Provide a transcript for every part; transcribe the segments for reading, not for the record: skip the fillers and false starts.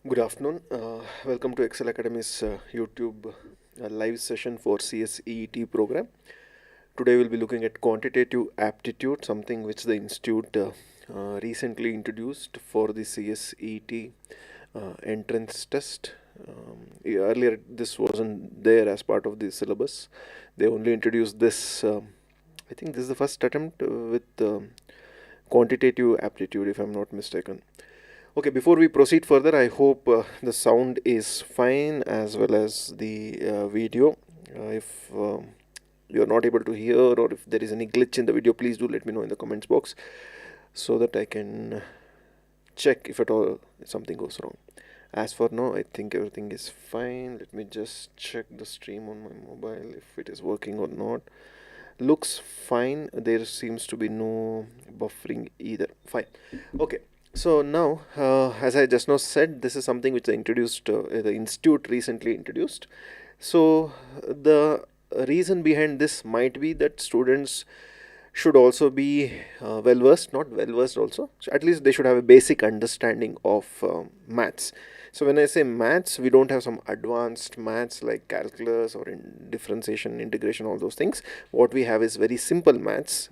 Good afternoon. Welcome to Excel Academy's YouTube live session for CSEET program. Today we'll be looking at quantitative aptitude, something which the institute recently introduced for the CSEET entrance test. Earlier, this wasn't there as part of the syllabus. They only introduced this. I think this is the first attempt with quantitative aptitude, if I'm not mistaken. Okay, before we proceed further, I hope the sound is fine as well as the video. If you are not able to hear or if there is any glitch in the video, please do let me know in the comments box so that I can check if at all something goes wrong. As for now, I think everything is fine. Let me just check the stream on my mobile if it is working or not. Looks fine. There seems to be no buffering either. Fine. Okay. So now, as I just now said, this is something which the institute recently introduced. So the reason behind this might be that students should also be well versed, not well versed also. So at least they should have a basic understanding of maths. So when I say maths, we don't have some advanced maths like calculus or in differentiation, integration, all those things. What we have is very simple maths.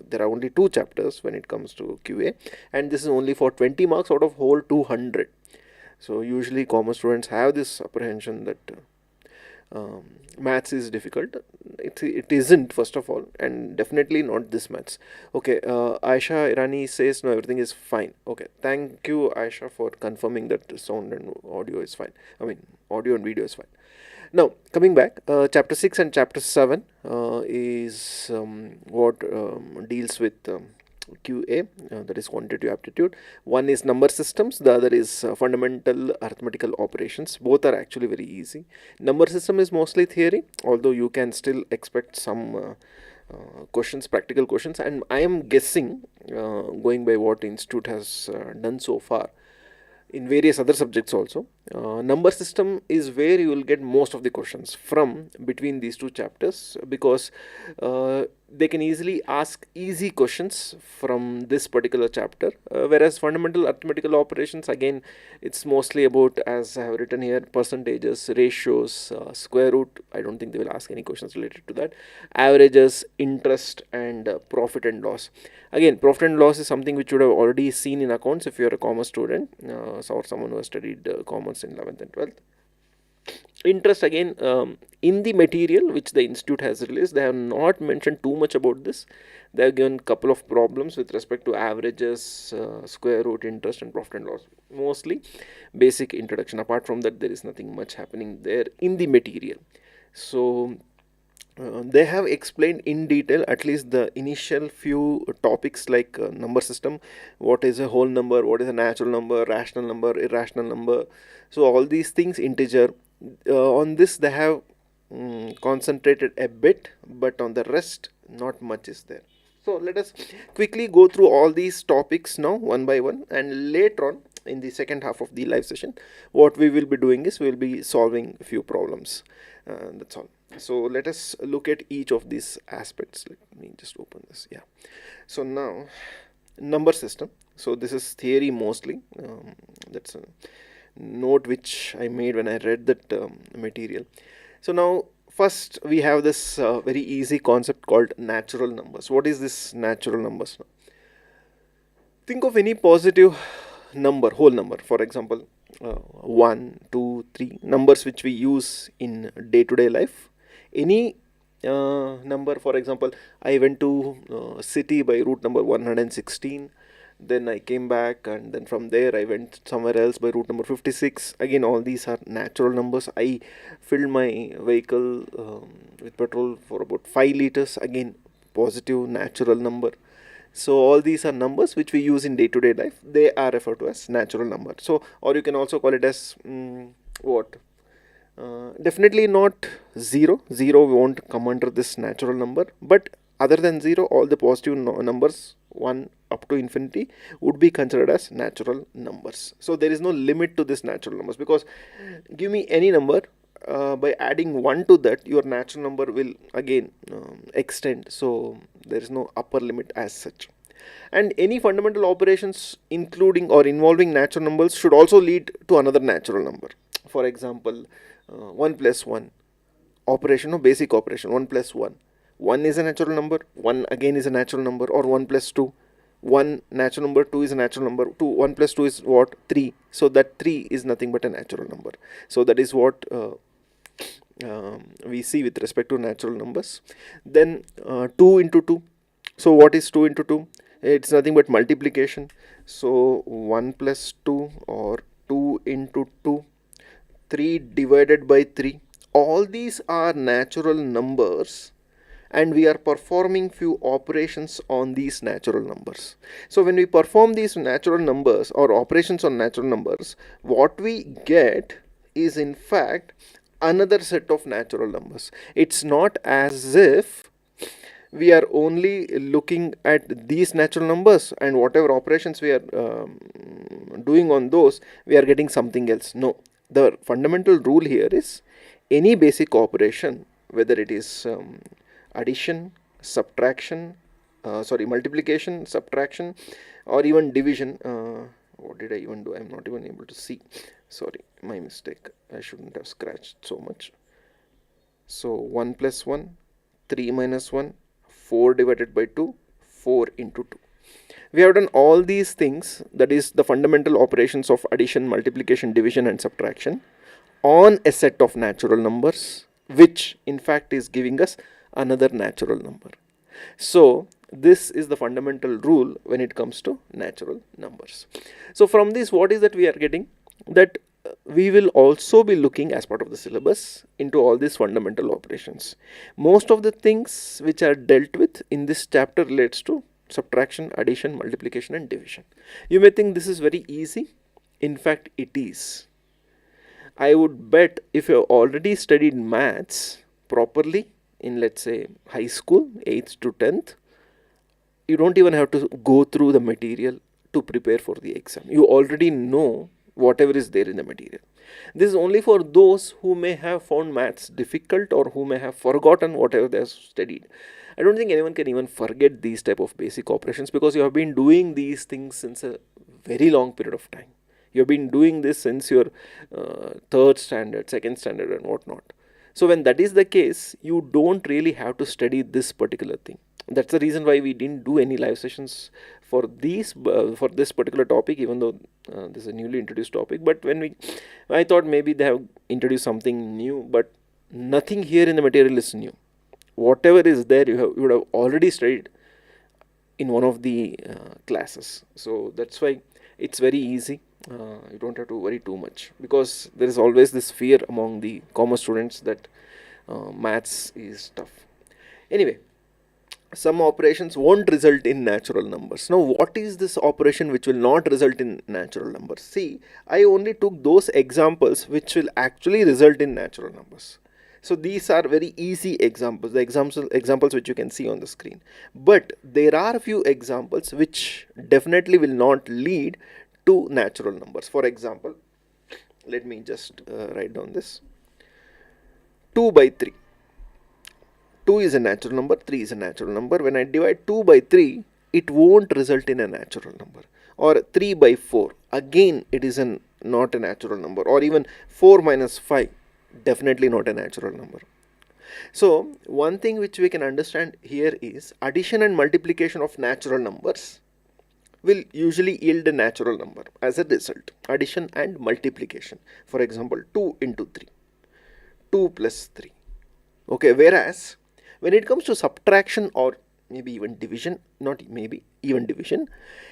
There are only 2 chapters when it comes to QA, and this is only for 20 marks out of whole 200. So usually commerce students have this apprehension that maths is difficult. It isn't, first of all, and definitely not this maths. Okay, Aisha Irani says no, everything is fine. Okay, thank you, Aisha, for confirming that the sound and audio is fine. I mean, audio and video is fine. Now, coming back, chapter 6 and chapter 7 is what deals with QA, that is quantitative aptitude. One is number systems, the other is fundamental arithmetical operations. Both are actually very easy. Number system is mostly theory, although you can still expect some questions, practical questions, and I am guessing, going by what institute has done so far, in various other subjects also. Number system is where you will get most of the questions from between these 2 chapters, because they can easily ask easy questions from this particular chapter, whereas fundamental arithmetical operations, again, it's mostly about, as I have written here, percentages, ratios, square root. I don't think they will ask any questions related to that. Averages, interest, and profit and loss. Again, profit and loss is something which you would have already seen in accounts if you are a commerce student, or someone who has studied commerce in 11th and 12th. Interest, again, in the material which the institute has released, they have not mentioned too much about this. They have given a couple of problems with respect to averages, square root, interest, and profit and loss. Mostly basic introduction. Apart from that, there is nothing much happening there in the material. So they have explained in detail at least the initial few topics, like number system, what is a whole number, what is a natural number, rational number, irrational number. So all these things, integer, on this they have concentrated a bit, but on the rest not much is there. So let us quickly go through all these topics now one by one, and later on in the second half of the live session, what we will be doing is we will be solving a few problems. That's all. So let us look at each of these aspects. Let me just open this. Yeah. So now, number system. So this is theory mostly. That's a note which I made when I read that material. So now, first we have this very easy concept called natural numbers. What is this natural numbers? Think of any positive number, whole number. For example, 1, 2, 3, numbers which we use in day-to-day life. Any number, for example, I went to city by route number 116, then I came back, and then from there I went somewhere else by route number 56. Again, all these are natural numbers. I filled my vehicle with petrol for about 5 liters. Again, positive natural number. So all these are numbers which we use in day-to-day life. They are referred to as natural number. So, or you can also call it as what? Definitely not 0. 0 won't come under this natural number. But other than 0, all the positive numbers, 1 up to infinity, would be considered as natural numbers. So there is no limit to this natural numbers, because give me any number, by adding 1 to that, your natural number will again extend. So there is no upper limit as such. And any fundamental operations including or involving natural numbers should also lead to another natural number. For example, 1 plus 1 operation or basic operation, 1 plus 1. 1 is a natural number, 1 again is a natural number, or 1 plus 2. 1 natural number, 2 is a natural number, 1 plus 2 is what? 3. So that 3 is nothing but a natural number. So that is what we see with respect to natural numbers. Then 2 into 2. So what is 2 into 2? It's nothing but multiplication. So 1 plus 2 or 2 into 2, 3 divided by 3. All these are natural numbers, and we are performing few operations on these natural numbers. So when we perform these natural numbers or operations on natural numbers, what we get is in fact another set of natural numbers. It's not as if we are only looking at these natural numbers and whatever operations we are doing on those, we are getting something else. No, the fundamental rule here is any basic operation, whether it is addition, subtraction, multiplication, subtraction, or even division. What did I even do? I'm not even able to see. Sorry, my mistake. I shouldn't have scratched so much. So 1 plus 1, 3 minus 1, 4 divided by 2, 4 into 2. We have done all these things, that is the fundamental operations of addition, multiplication, division and subtraction on a set of natural numbers, which in fact is giving us another natural number. So this is the fundamental rule when it comes to natural numbers. So from this, what is that we are getting? That we will also be looking as part of the syllabus into all these fundamental operations. Most of the things which are dealt with in this chapter relates to subtraction, addition, multiplication and division. You may think this is very easy. In fact, it is. I would bet if you have already studied maths properly in, let's say, high school, 8th to 10th, you don't even have to go through the material to prepare for the exam. You already know whatever is there in the material. This is only for those who may have found maths difficult or who may have forgotten whatever they have studied. I don't think anyone can even forget these type of basic operations because you have been doing these things since a very long period of time. You have been doing this since your 3rd standard, 2nd standard and whatnot. So when that is the case, you don't really have to study this particular thing. That's the reason why we didn't do any live sessions for this particular topic, even though this is a newly introduced topic. But I thought maybe they have introduced something new, but nothing here in the material is new. Whatever is there, you would have already studied in one of the classes. So that's why it's very easy. You don't have to worry too much, because there is always this fear among the commerce students that maths is tough. Anyway, some operations won't result in natural numbers. Now, what is this operation which will not result in natural numbers? See, I only took those examples which will actually result in natural numbers. So these are very easy examples, the examples which you can see on the screen. But there are a few examples which definitely will not lead to natural numbers. For example, let me just write down this. 2 by 3. 2 is a natural number, 3 is a natural number. When I divide 2 by 3, it won't result in a natural number. Or 3 by 4, again it is not a natural number. Or even 4 minus 5, definitely not a natural number. So one thing which we can understand here is addition and multiplication of natural numbers will usually yield a natural number as a result. Addition and multiplication. For example, 2 into 3. 2 plus 3. Okay, whereas when it comes to subtraction or maybe even division, even division,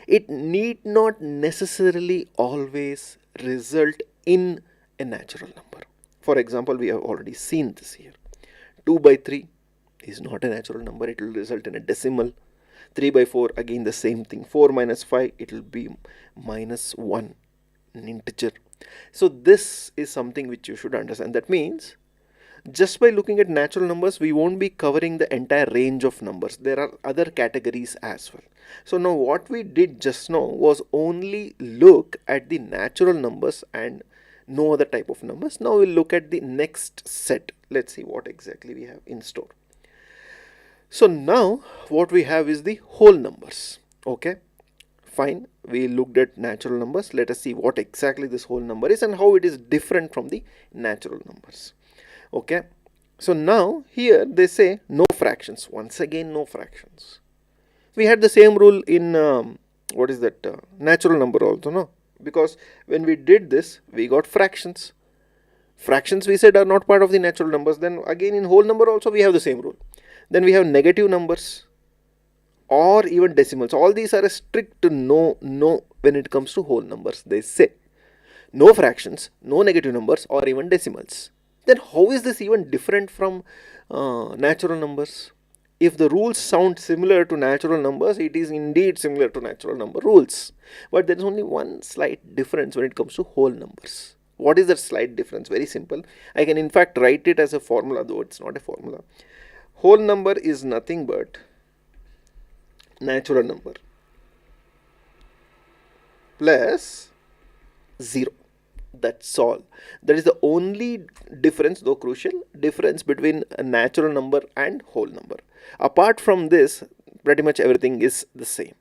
it need not necessarily always result in a natural number. For example, we have already seen this here. 2 by 3 is not a natural number, it will result in a decimal. 3 by 4, again the same thing. 4 minus 5, it will be minus 1, an integer. So this is something which you should understand. That means just by looking at natural numbers, we won't be covering the entire range of numbers. There are other categories as well. So now what we did just now was only look at the natural numbers and no other type of numbers. Now we'll look at the next set. Let's see what exactly we have in store. So now what we have is the whole numbers. Okay, fine, we looked at natural numbers. Let us see what exactly this whole number is and how it is different from the natural numbers. Okay, so now here they say no fractions. Once again, no fractions. We had the same rule in what is that, natural number also, no? Because when we did this, we got fractions. Fractions, we said, are not part of the natural numbers. Then again in whole number also we have the same rule. Then we have negative numbers or even decimals. All these are a strict no when it comes to whole numbers. They say no fractions, no negative numbers or even decimals. Then how is this even different from natural numbers? If the rules sound similar to natural numbers, it is indeed similar to natural number rules. But there is only one slight difference when it comes to whole numbers. What is that slight difference? Very simple. I can in fact write it as a formula, though it's not a formula. Whole number is nothing but natural number plus 0. That's all. That is the only difference, though crucial difference, between a natural number and whole number. Apart from this, pretty much everything is the same.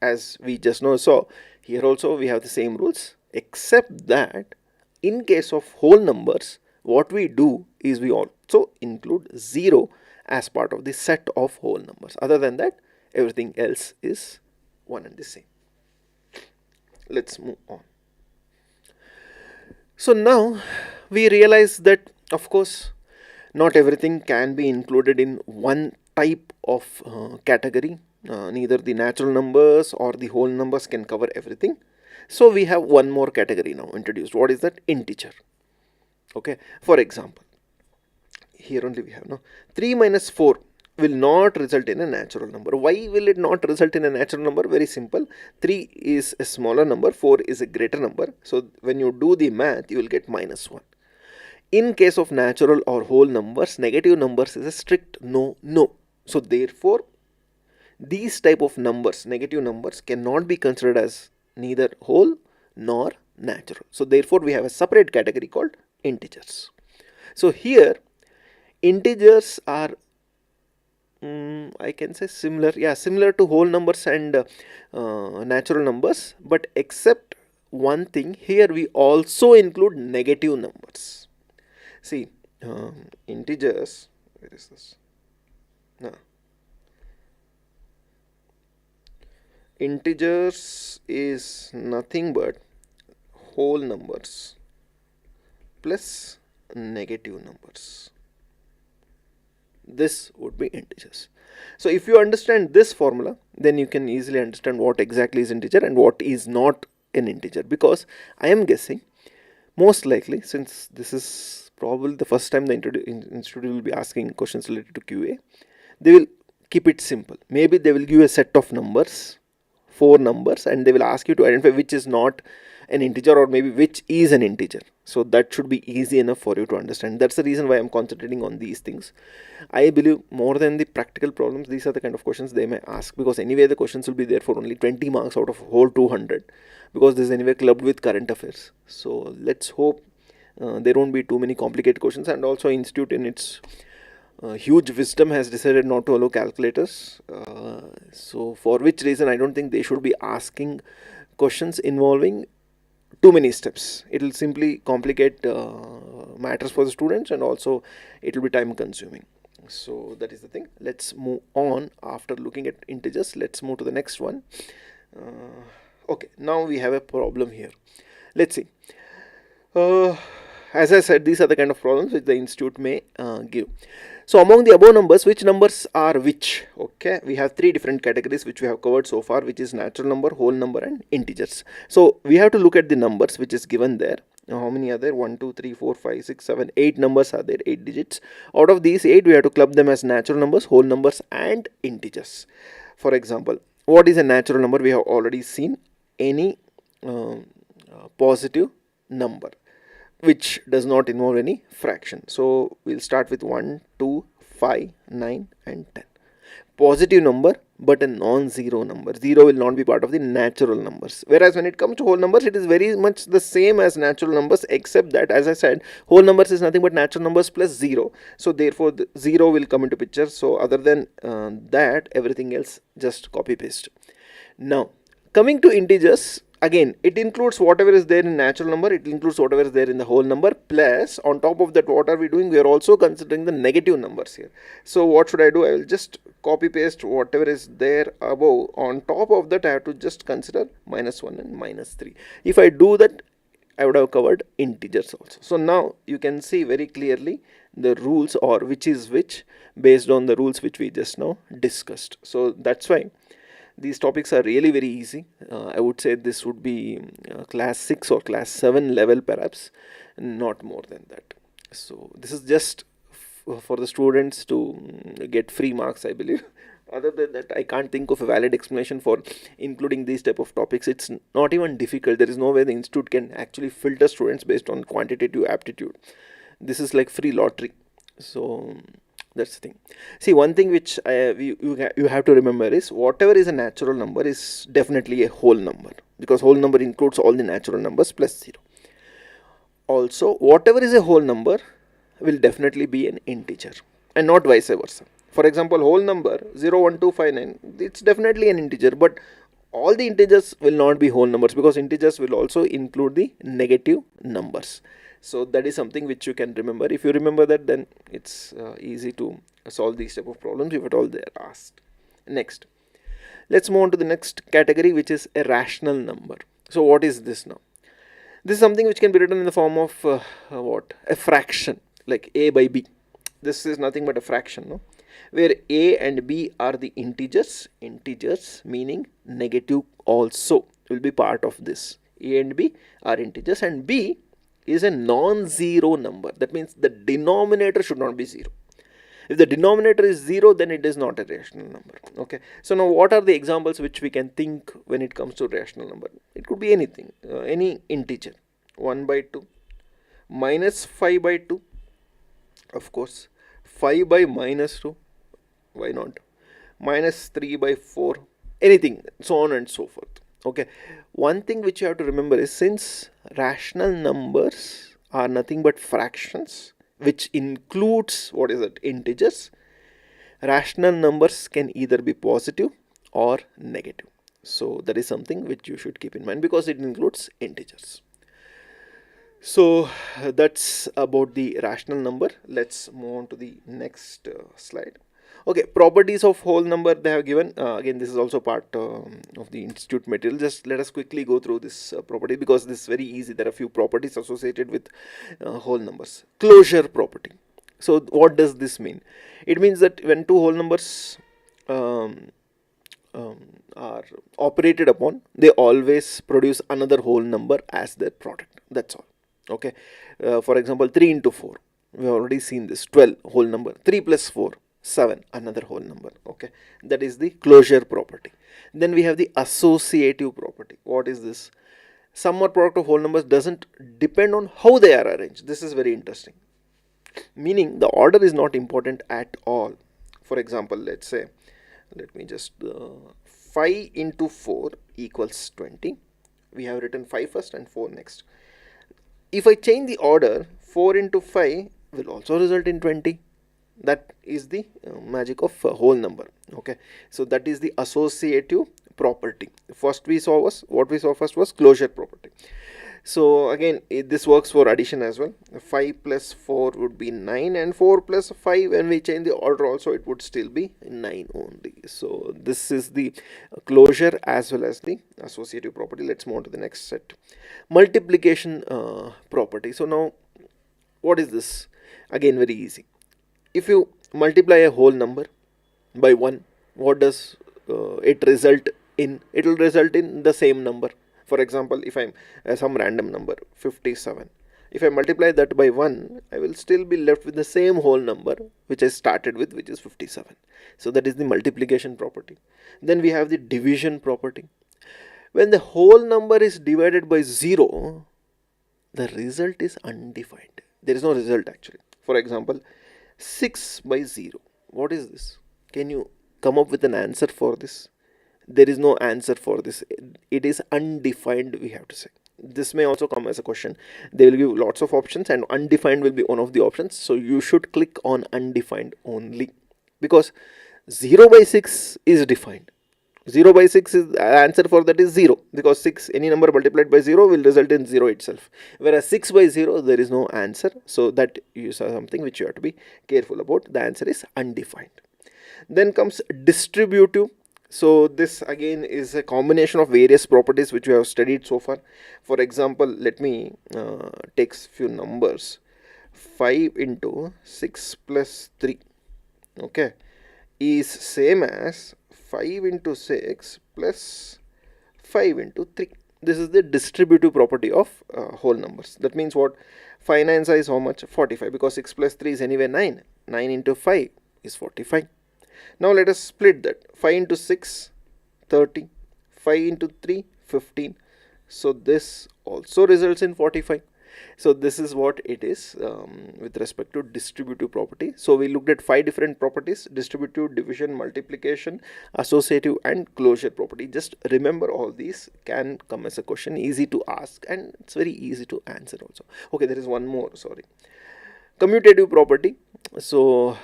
As we just now saw, here also we have the same rules, except that in case of whole numbers, what we do is we also include 0 as part of the set of whole numbers. Other than that, everything else is one and the same. Let's move on. So now we realize that, of course, not everything can be included in one type of category. Neither the natural numbers or the whole numbers can cover everything. So we have one more category now introduced. What is that? Integer. Okay. For example, here only we have 3 minus 4 will not result in a natural number. Why will it not result in a natural number? Very simple. 3 is a smaller number, 4 is a greater number. So when you do the math, you will get minus 1. In case of natural or whole numbers, negative numbers is a strict no. So therefore, these type of numbers, negative numbers, cannot be considered as neither whole nor natural. So therefore, we have a separate category called integers. So here, integers are I can say similar to whole numbers and natural numbers, but except one thing, here we also include negative numbers. See, integers, where is this? Integers is nothing but whole numbers plus negative numbers. This would be integers. So if you understand this formula, then you can easily understand what exactly is integer and what is not an integer. Because I am guessing, most likely, since this is probably the first time the institute will be asking questions related to QA, they will keep it simple. Maybe they will give a set of numbers, 4 numbers, and they will ask you to identify which is not an integer or maybe which is an integer. So that should be easy enough for you to understand. That's the reason why I'm concentrating on these things. I believe more than the practical problems, these are the kind of questions they may ask, because anyway the questions will be there for only 20 marks out of whole 200, because this is anyway clubbed with current affairs. So let's hope there won't be too many complicated questions. And also institute in its huge wisdom has decided not to allow calculators, so for which reason I don't think they should be asking questions involving too many steps. It will simply complicate matters for the students, and also it will be time consuming. So that is the thing. Let's move on. After looking at integers, let's move to the next one. Okay, now we have a problem here. Let's see. As I said, these are the kind of problems which the institute may give. So among the above numbers, which numbers are which? Okay, we have 3 different categories which we have covered so far, which is natural number, whole number and integers. So we have to look at the numbers which is given there. Now, how many are there? 1, 2, 3, 4, 5, 6, 7, 8 numbers are there, 8 digits. Out of these 8, we have to club them as natural numbers, whole numbers and integers. For example, what is a natural number? We have already seen any positive number which does not involve any fraction. So we'll start with 1, 2, 5, 9 and 10. Positive number but a non-zero number. 0 will not be part of the natural numbers. Whereas when it comes to whole numbers, it is very much the same as natural numbers, except that, as I said, whole numbers is nothing but natural numbers plus 0. So therefore the 0 will come into picture. So other than that, everything else just copy paste. Now, coming to integers, again, it includes whatever is there in natural number, it includes whatever is there in the whole number, plus on top of that, what are we doing? We are also considering the negative numbers here. So what should I do? I will just copy paste whatever is there above. On top of that, I have to just consider -1 and -3. If I do that, I would have covered integers also. So now you can see very clearly the rules, or which is which, based on the rules which we just now discussed. So that's why these topics are really very easy. I would say this would be class 6 or class 7 level perhaps, not more than that. So this is just for the students to get free marks, I believe. Other than that, I can't think of a valid explanation for including these type of topics. It's not even difficult. There is no way the institute can actually filter students based on quantitative aptitude. This is like free lottery. So that's the thing. See, one thing which you have to remember is whatever is a natural number is definitely a whole number, because whole number includes all the natural numbers plus 0. Also, whatever is a whole number will definitely be an integer, and not vice versa. For example, whole number 0, 1, 2, 5, 9, it's definitely an integer, but all the integers will not be whole numbers, because integers will also include the negative numbers. So that is something which you can remember. If you remember that, then it's easy to solve these type of problems if at all they are asked. Next, let's move on to the next category, which is a rational number. So what is this now? This is something which can be written in the form of a fraction, like a by b. This is nothing but a fraction, no? Where a and b are the integers meaning negative also will be part of this. A and b are integers, and b is a non-zero number. That means the denominator should not be 0. If the denominator is 0, then it is not a rational number. Okay. So now what are the examples which we can think when it comes to rational number? It could be anything, any integer. 1 by 2, minus 5 by 2, of course, 5 by minus 2, why not, minus 3 by 4, anything, so on and so forth. Okay. One thing which you have to remember is, since rational numbers are nothing but fractions, which includes, what is it, integers, rational numbers can either be positive or negative. So that is something which you should keep in mind, because it includes integers. So that's about the rational number. Let's move on to the next slide. Okay, properties of whole number they have given. Again, this is also part of the institute material. Just let us quickly go through this property, because this is very easy. There are a few properties associated with whole numbers. Closure property. So what does this mean? It means that when two whole numbers are operated upon, they always produce another whole number as their product. That's all. Okay. For example, 3 into 4. We have already seen this. 12, whole number. 3 plus 4. 7, another whole number. Okay, that is the closure property. Then we have the associative property. What is this? Sum or product of whole numbers doesn't depend on how they are arranged. This is very interesting, meaning the order is not important at all. For example, let's say, let me just 5 into 4 equals 20. We have written 5 first and 4 next. If I change the order, 4 into 5 will also result in 20. That is the magic of whole number. Okay, so that is the associative property. What we saw first was closure property. So again, this works for addition as well. 5 plus 4 would be 9, and 4 plus 5, when we change the order also, it would still be 9 only. So this is the closure as well as the associative property. Let's move on to the next set. Multiplication property. So now, what is this? Again, very easy. If you multiply a whole number by 1, what does it result in? It will result in the same number. For example, if I'm some random number 57, if I multiply that by 1, I will still be left with the same whole number which I started with, which is 57. So that is the multiplication property. Then we have the division property. When the whole number is divided by 0, the result is undefined. There is no result actually. For example, 6 by 0. What is this? Can you come up with an answer for this? There is no answer for this. It is undefined, we have to say. This may also come as a question. They will give lots of options, and undefined will be one of the options. So you should click on undefined only, because 0 by 6 is defined. 0 by 6 is answer for that is 0, because 6, any number multiplied by 0 will result in 0 itself, whereas 6 by 0 there is no answer. So that is something which you have to be careful about. The answer is undefined. Then comes distributive. So this again is a combination of various properties which we have studied so far. For example, let me take few numbers. 5 into 6 plus 3, okay, is same as 5 into 6 plus 5 into 3. This is the distributive property of whole numbers. That means what? 5 9s is how much? 45, because 6 plus 3 is anyway 9. 9 into 5 is 45. Now let us split that. 5 into 6, 30. 5 into 3, 15. So this also results in 45. So this is what it is with respect to distributive property. So we looked at 5 different properties: distributive, division, multiplication, associative, and closure property. Just remember, all these can come as a question, easy to ask, and it's very easy to answer also. Okay, there is one more, sorry. Commutative property. So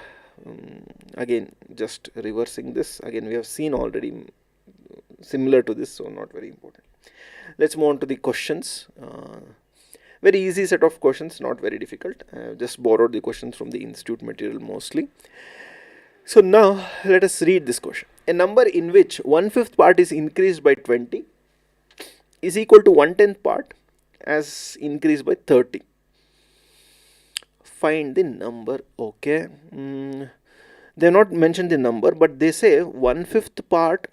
again, just reversing this, again we have seen already similar to this, so not very important. Let's move on to the questions. Very easy set of questions, not very difficult. I have just borrowed the questions from the institute material mostly. So now let us read this question. A number in which 1/5 part is increased by 20 is equal to 1/10 part as increased by 30. Find the number. Okay, they have not mentioned the number, but they say 1/5 part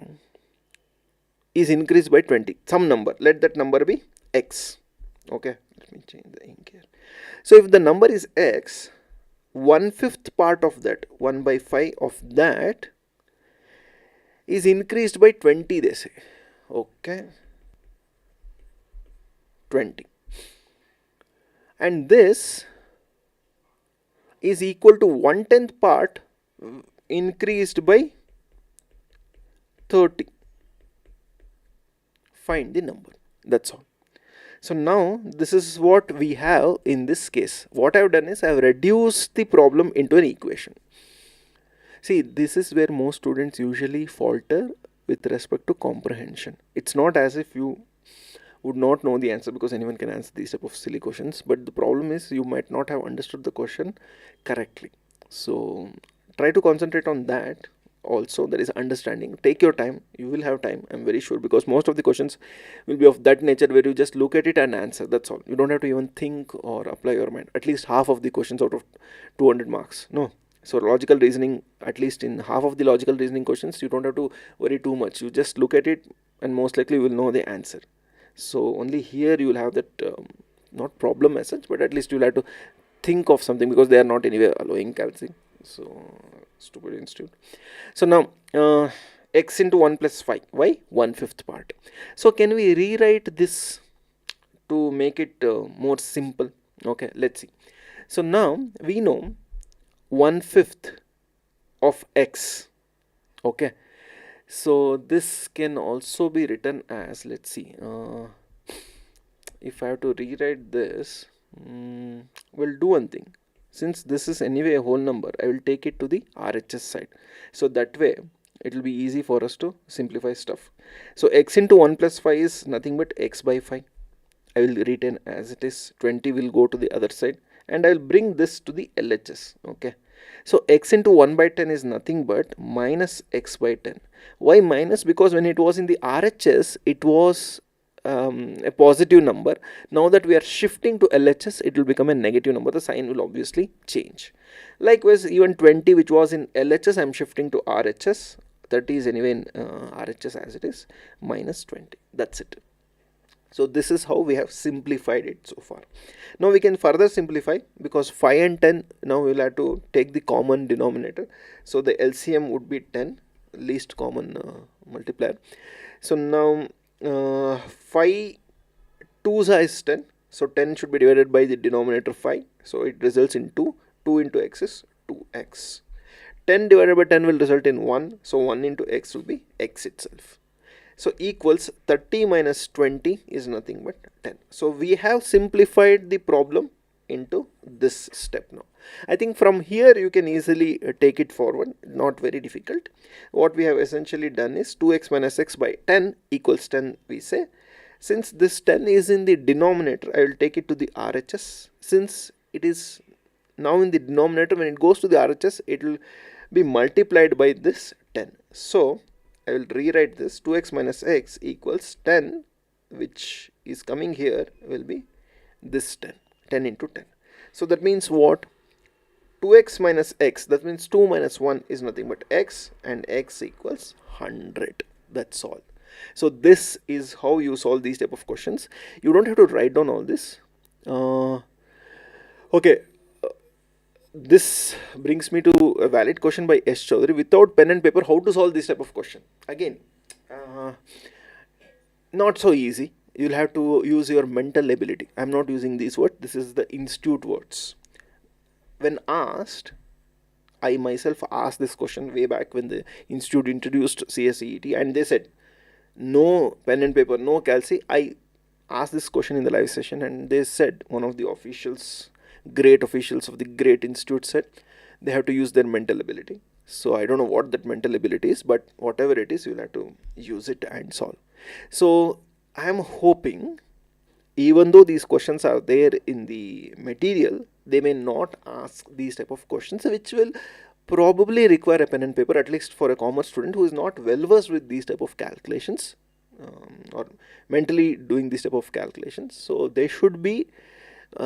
is increased by 20, some number. Let that number be x. Okay, let me change the ink here. So if the number is x, 1/5 part of that, 1 by 5 of that, is increased by 20, they say. Okay, 20, and this is equal to 1/10 part increased by 30. Find the number. That's all. So now this is what we have in this case. What I have done is I have reduced the problem into an equation. See, this is where most students usually falter with respect to comprehension. It's not as if you would not know the answer, because anyone can answer these type of silly questions, but the problem is you might not have understood the question correctly. So try to concentrate on that. Also, there is understanding. Take your time. You will have time, I'm very sure, because most of the questions will be of that nature where you just look at it and answer. That's all. You don't have to even think or apply your mind. At least half of the questions out of 200 marks. No. So logical reasoning, at least in half of the logical reasoning questions, you don't have to worry too much. You just look at it and most likely you will know the answer. So only here you will have that not problem as such, but at least you will have to think of something, because they are not anyway allowing calculating. So stupid institute. So now x into 1 plus 5. Why? 1/5 part. So can we rewrite this to make it more simple? Okay, let's see. So now we know 1/5 of x. Okay, so this can also be written as, let's see, if I have to rewrite this, we'll do one thing. Since this is anyway a whole number, I will take it to the RHS side. So that way it will be easy for us to simplify stuff. So x into 1 plus 5 is nothing but x by 5. I will retain as it is. 20 will go to the other side, and I will bring this to the LHS. Okay. So x into 1 by 10 is nothing but minus x by 10. Why minus? Because when it was in the RHS, it was a positive number. Now that we are shifting to LHS, it will become a negative number. The sign will obviously change. Likewise, even 20, which was in LHS, I am shifting to RHS. 30 is anyway in RHS as it is, minus 20. That's it. So this is how we have simplified it so far. Now we can further simplify, because 5 and 10, now we will have to take the common denominator. So the LCM would be 10, least common multiplier. So now 5 2s is 10. So 10 should be divided by the denominator 5. So it results in 2. 2 into x is 2x. 10 divided by 10 will result in 1. So 1 into x will be x itself. So equals 30 minus 20 is nothing but 10. So we have simplified the problem into this step now. I think from here you can easily take it forward, not very difficult. What we have essentially done is 2x minus x by 10 equals 10, we say. Since this 10 is in the denominator, I will take it to the RHS. Since it is now in the denominator, when it goes to the RHS, it will be multiplied by this 10. So I will rewrite this 2x minus x equals 10, which is coming here will be this 10 into 10. So that means what? 2x minus x, that means 2 minus 1 is nothing but x, and x equals 100. That's all. So this is how you solve these type of questions. You don't have to write down all this. Okay. This brings me to a valid question by S. Chaudhary. Without pen and paper, how to solve this type of question? Again, not so easy. You'll have to use your mental ability. I'm not using these words. This is the institute words. When asked, I myself asked this question way back when the institute introduced CSEET, and they said, no pen and paper, no calci. I asked this question in the live session, and they said, one of the officials, great officials of the great institute said, they have to use their mental ability. So I don't know what that mental ability is, but whatever it is, you'll have to use it and solve. So I am hoping, even though these questions are there in the material, they may not ask these type of questions, which will probably require a pen and paper, at least for a commerce student who is not well versed with these type of calculations, or mentally doing this type of calculations. So they should be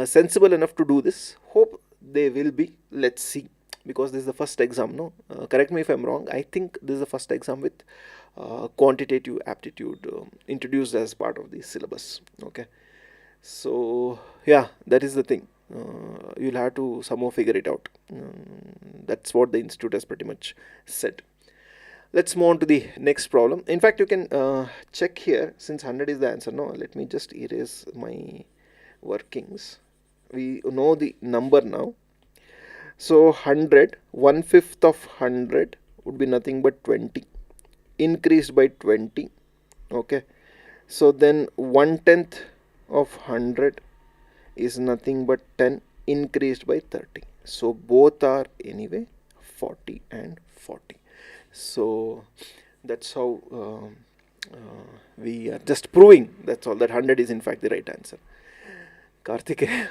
sensible enough to do this. Hope they will be. Let's see, because this is the first exam. No, correct me if I'm wrong. I think this is the first exam with quantitative aptitude introduced as part of the syllabus. Okay, so yeah, that is the thing. You'll have to somehow figure it out. That's what the institute has pretty much said. Let's move on to the next problem. In fact, you can check here, since 100 is the answer. No, let me just erase my workings. We know the number now. So 100, 1/5 of 100 would be nothing but 20, increased by 20. Okay, so then 1/10 of 100 is nothing but 10, increased by 30. So both are anyway 40 and 40. So that's how we are just proving, that's all, that 100 is in fact the right answer. Karthikeya,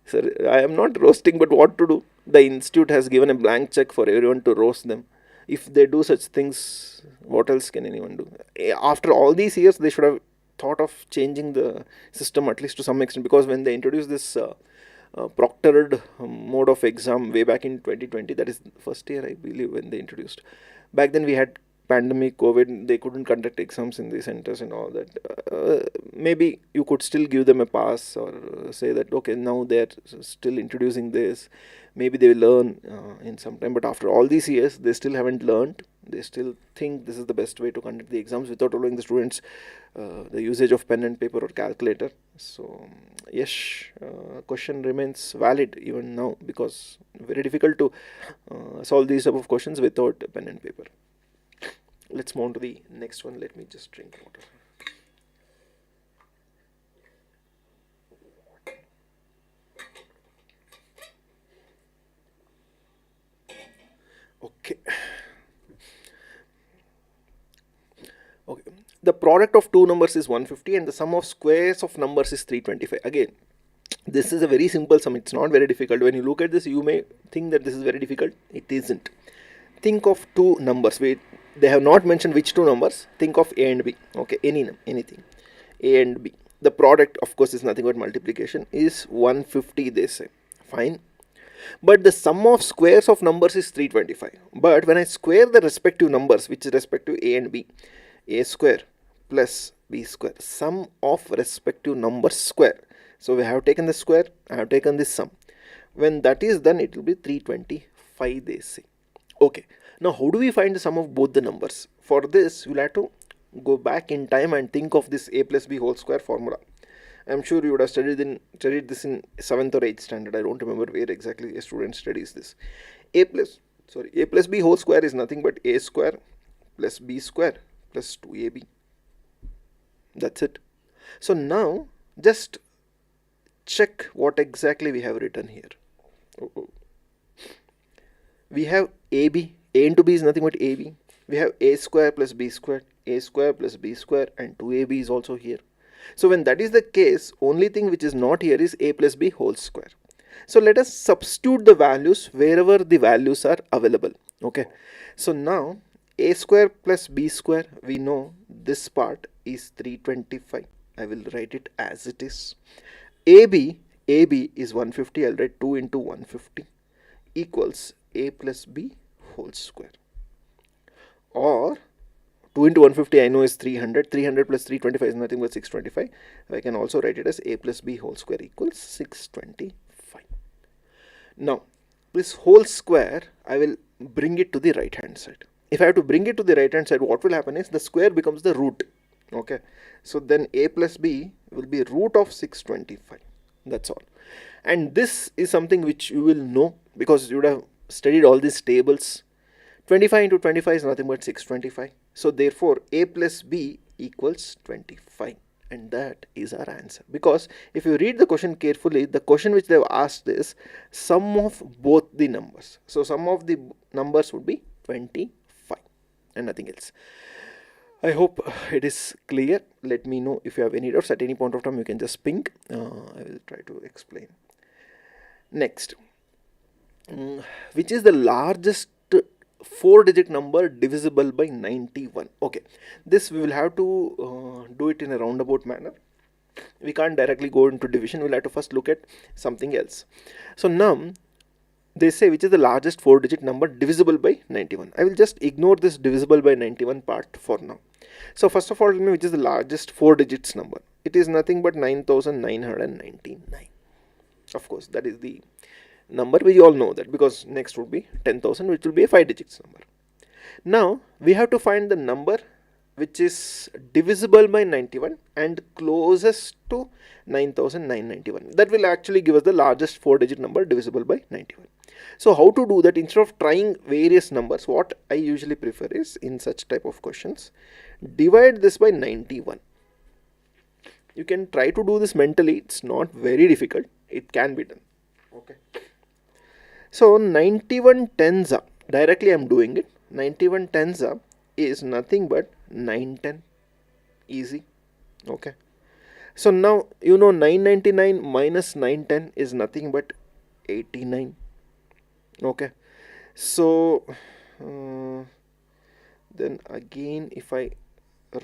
sir, I am not roasting, but what to do? The institute has given a blank check for everyone to roast them. If they do such things, what else can anyone do? After all these years, they should have thought of changing the system at least to some extent, because when they introduced this proctored mode of exam way back in 2020, that is first year I believe when they introduced. Back then we had pandemic, COVID, they couldn't conduct exams in the centers and all that. Maybe you could still give them a pass, or say that okay, now they're still introducing this, maybe they will learn in some time. But after all these years, they still haven't learned. They still think this is the best way to conduct the exams without allowing the students the usage of pen and paper or calculator. So yes, question remains valid even now, because very difficult to solve these type of questions without pen and paper. Let's move on to the next one. Let me just drink water. Okay. Okay. The product of two numbers is 150 and the sum of squares of numbers is 325. Again, this is a very simple sum. It's not very difficult. When you look at this, you may think that this is very difficult. It isn't. Think of two numbers. They have not mentioned which two numbers. Think of A and B. Okay, anything. A and B. The product, of course, is nothing but multiplication, is 150, they say. Fine. But the sum of squares of numbers is 325. But when I square the respective numbers, which is respective A and B, A square plus B square, sum of respective numbers square. So we have taken the square, I have taken this sum. When that is done, it will be 325, they say. Okay. Now, how do we find the sum of both the numbers? For this, you'll have to go back in time and think of this A plus B whole square formula. I'm sure you would have studied this in 7th or 8th standard. I don't remember where exactly a student studies this. A plus B whole square is nothing but A square plus B square plus 2AB. That's it. So now, just check what exactly we have written here. We have AB. A into B is nothing but AB. We have A square plus B square, A square plus B square, and 2AB is also here. So when that is the case, only thing which is not here is A plus B whole square. So let us substitute the values wherever the values are available. Okay. So now A square plus B square, we know this part is 325. I will write it as it is. AB is 150. I'll write 2 into 150 equals A plus B whole square. Or 2 into 150 I know is 300. 300 plus 325 is nothing but 625. I can also write it as A plus B whole square equals 625. Now this whole square, I will bring it to the right hand side. If I have to bring it to the right hand side, what will happen is the square becomes the root. Okay, so then A plus B will be root of 625. That's all. And this is something which you will know because you would have studied all these tables. 25 into 25 is nothing but 625. So therefore A plus B equals 25, and that is our answer. Because if you read the question carefully, the question which they have asked is sum of both the numbers. So sum of the numbers would be 25 and nothing else. I hope it is clear. Let me know if you have any doubts. At any point of time you can just ping. I will try to explain. Next, which is the largest 4-digit number divisible by 91? Okay, this we will have to do it in a roundabout manner. We can't directly go into division. We'll have to first look at something else. So now they say which is the largest 4-digit number divisible by 91. I will just ignore this divisible by 91 part for now. So first of all, tell me which is the largest 4 digits number. It is nothing but 9999. Of course, that is the number. We all know that because next would be 10,000, which will be a 5 digits number. Now we have to find the number which is divisible by 91 and closest to 9991. That will actually give us the largest 4-digit number divisible by 91. So how to do that? Instead of trying various numbers, what I usually prefer is, in such type of questions, divide this by 91. You can try to do this mentally. It's not very difficult. It can be done. Okay. So 91 tens up. Directly I am doing it. 91 tens up is nothing but 910. Easy. Okay. So now you know 999 minus 910 is nothing but 89. Okay. So then again if I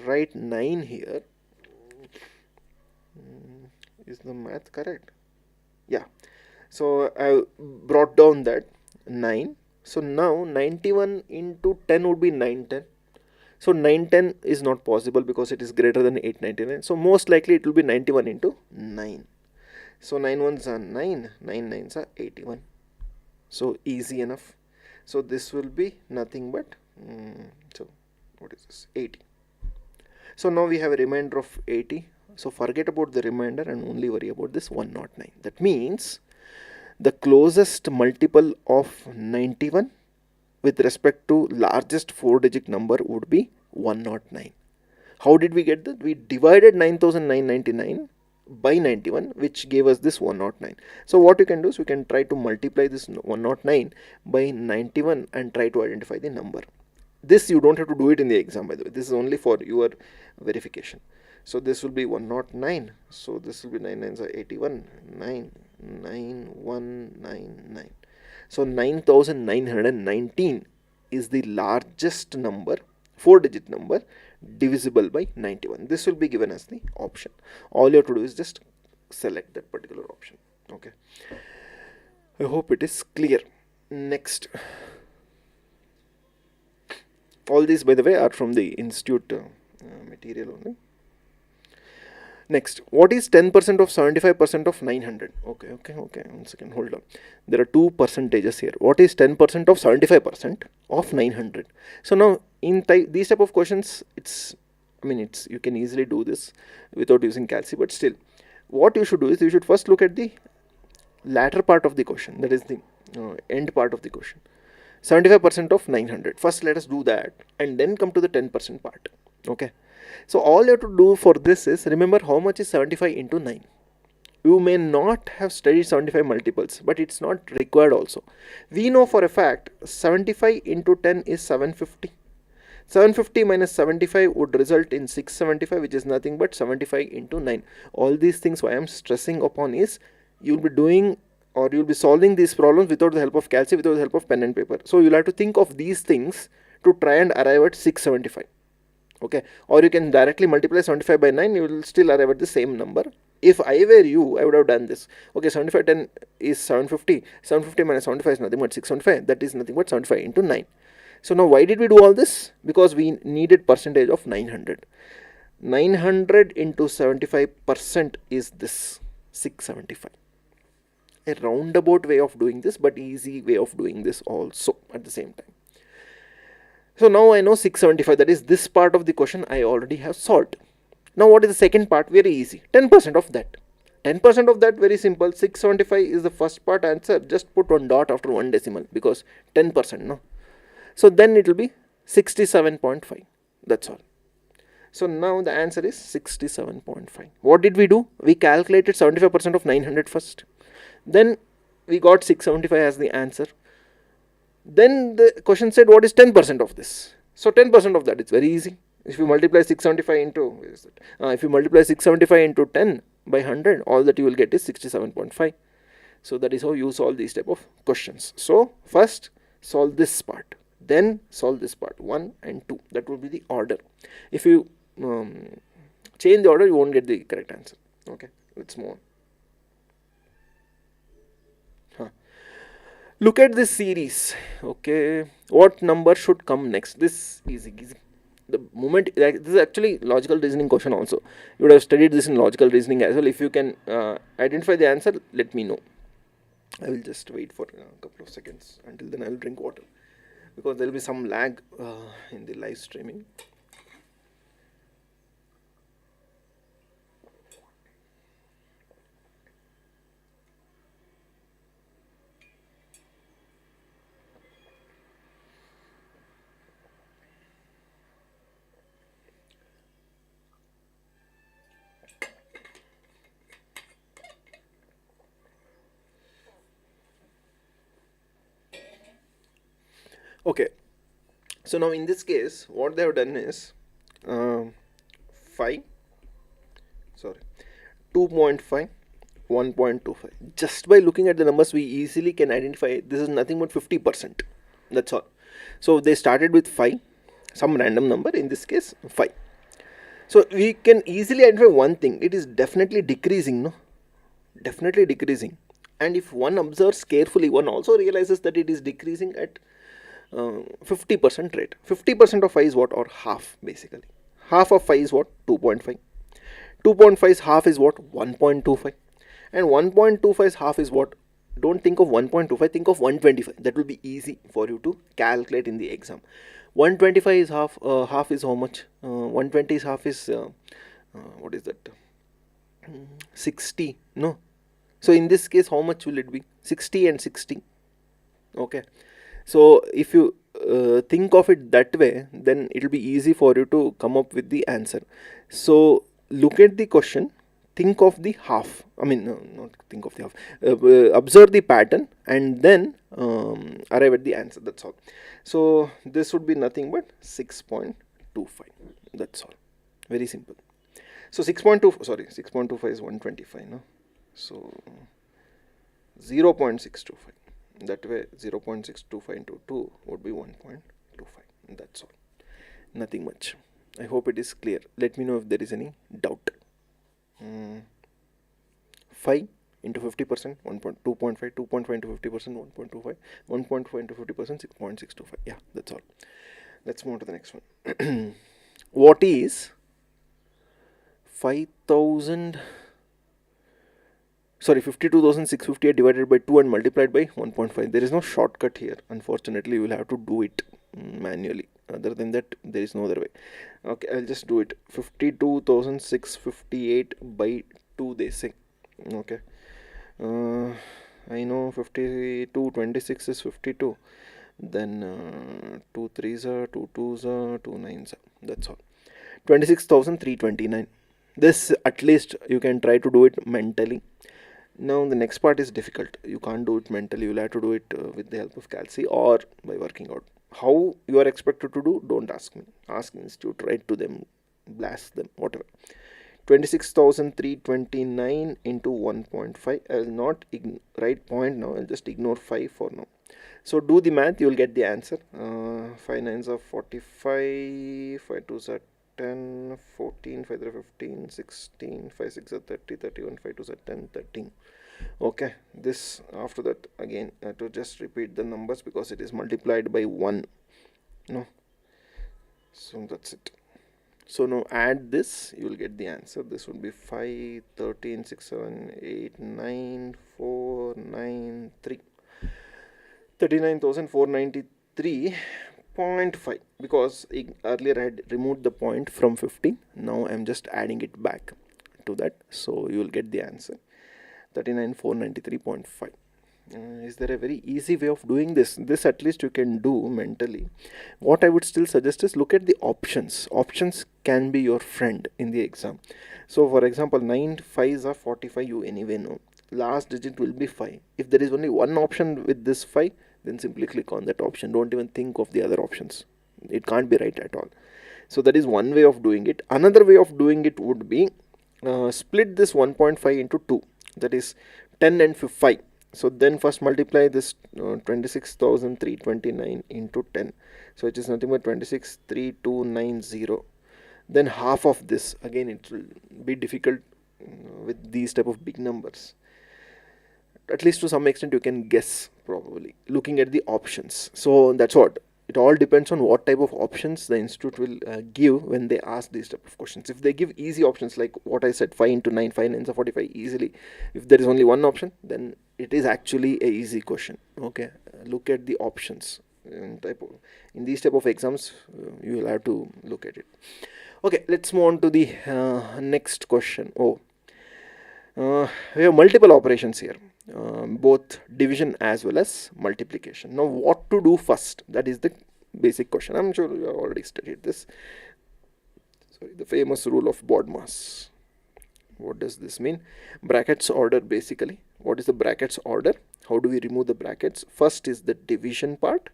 write 9 here, is the math correct? Yeah. So I brought down that 9. So now 91 into 10 would be 910. So 910 is not possible because it is greater than 899. So most likely it will be 91 into 9. So 9 ones are 9, 9 nines are 81. So easy enough. So this will be nothing but, so what is this? 80. So now we have a remainder of 80. So forget about the remainder and only worry about this 109. That means the closest multiple of 91 with respect to largest 4-digit number would be 109. How did we get that? We divided 9999 by 91, which gave us this 109. So what you can do is we can try to multiply this 109 by 91 and try to identify the number. This you don't have to do it in the exam, by the way. This is only for your verification. So this will be 109. So this will be 9 nines are 81. 99199. So 9919 is the largest number, 4-digit number, divisible by 91. This will be given as the option. All you have to do is just select that particular option. Okay. I hope it is clear. Next. All these, by the way, are from the institute material only. Next, what is 10% of 75% of 900? Okay, 1 second, hold on. There are two percentages here. What is 10% of 75% of 900? So now, in these type of questions, you can easily do this without using calci, but still, what you should do is, you should first look at the latter part of the question, that is the end part of the question. 75% of 900. First, let us do that, and then come to the 10% part. Okay. So all you have to do for this is, remember how much is 75 into 9. You may not have studied 75 multiples, but it's not required also. We know for a fact 75 into 10 is 750. 750 minus 75 would result in 675, which is nothing but 75 into 9. All these things why I am stressing upon is you'll be doing or you'll be solving these problems without the help of calculus, without the help of pen and paper. So you'll have to think of these things to try and arrive at 675. Okay, or you can directly multiply 75 by 9, you will still arrive at the same number. If I were you, I would have done this. Okay, 75 10 is 750. 750 minus 75 is nothing but 675. That is nothing but 75 into 9. So now why did we do all this? Because we needed percentage of 900. 900 into 75% is this 675. A roundabout way of doing this, but easy way of doing this also at the same time. So now I know 675, that is this part of the question I already have solved. Now what is the second part? Very easy. 10% of that. 10% of that, very simple. 675 is the first part answer. Just put one dot after one decimal because 10%, no? So then it will be 67.5. That's all. So now the answer is 67.5. What did we do? We calculated 75% of 900 first. Then we got 675 as the answer. Then the question said what is 10% of this? So 10% of that is very easy. If you multiply 675 into, if you multiply 675 into 10 by 100, all that you will get is 67.5. So that is how you solve these type of questions. So first solve this part, then solve this part 1 and 2. That will be the order. If you change the order, you won't get the correct answer. Okay, let's move on. Look at this series. Okay, what number should come next? This is easy. The moment, this is actually logical reasoning question also. You would have studied this in logical reasoning as well. If you can identify the answer, let me know. I will just wait for a couple of seconds. Until then I will drink water because there will be some lag in the live streaming. Okay, so now in this case what they have done is 2.5, 1.25. Just by looking at the numbers we easily can identify this is nothing but 50%. That's all. So they started with 5, some random number, in this case 5. So we can easily identify one thing, it is definitely decreasing, no? Definitely decreasing. And if one observes carefully, one also realizes that it is decreasing at 50% rate. 50% of 5 is what? Or half, basically. Half of 5 is what? 2.5. 2.5's half is what? 1.25. And 1.25's half is what? Don't think of 1.25, think of 125. That will be easy for you to calculate in the exam. 125 is half. Half is how much? 120 is half is what is that? 60. No. So in this case, how much will it be? 60 and 60. Okay. So if you think of it that way, then it will be easy for you to come up with the answer. So look at the question, think of the half. I mean, no, not think of the half. Observe the pattern and then arrive at the answer. That's all. So this would be nothing but 6.25. That's all. Very simple. So 6.25 is 125. No? So 0.625. That way 0.625 into 2 would be 1.25. That's all. Nothing much. I hope it is clear. Let me know if there is any doubt. 5 into 50%, 2.5, 2.5 into 50%, 1.25, 1.5 into 50%, 6.625. Yeah, that's all. Let's move on to the next one. What is 52,658 divided by 2 and multiplied by 1.5. There is no shortcut here. Unfortunately, you will have to do it manually. Other than that, there is no other way. Okay, I'll just do it. 52,658 by 2, they say. Okay. I know 52, 26 is 52. Then 2 3s are, 2 2s are, 2 9s are. That's all. 26,329. This at least you can try to do it mentally. Now the next part is difficult. You can't do it mentally. You'll have to do it with the help of calci or by working out. How you are expected to do, don't ask me. Ask institute, write to them, blast them, whatever. 26,329 into 1.5. I will not write point now. I'll just ignore 5 for now. So do the math, you will get the answer. 5 nines are 45, 5 twos are 10, 14, 5 3 are 15, 16, 5 6 are 30, 31, 5 twos are 10, 13. Okay, this after that again I have to just repeat the numbers because it is multiplied by 1. No, so that's it. So now add this, you will get the answer. This would be 5, 13, 6, 7, 8, 9, 4, 9, 3. 39,493.5, because earlier I had removed the point from 15. Now I am just adding it back to that. So you will get the answer. 39,493.5. Is there a very easy way of doing this? This at least you can do mentally. What I would still suggest is look at the options. Options can be your friend in the exam. So for example, 9 5s are 45, you anyway know. Last digit will be 5. If there is only one option with this 5, then simply click on that option. Don't even think of the other options. It can't be right at all. So that is one way of doing it. Another way of doing it would be split this 1.5 into 2. That is 10 and 5. So then first multiply this 26,329 into 10. So it is nothing but 26,3290. Then half of this. Again, it will be difficult with these type of big numbers. At least to some extent you can guess probably looking at the options. So that's what. It all depends on what type of options the institute will give when they ask these type of questions. If they give easy options like what I said, 5 into 9, 5 9s are 45 easily. If there is only one option, then it is actually a easy question. Okay, look at the options. In these type of exams, you will have to look at it. Okay, let's move on to the next question. We have multiple operations here. Both division as well as multiplication. Now what to do first? That is the basic question. I'm sure you have already studied this. Sorry, the famous rule of BODMAS. What does this mean? Brackets order basically. What is the brackets order? How do we remove the brackets? First is the division part.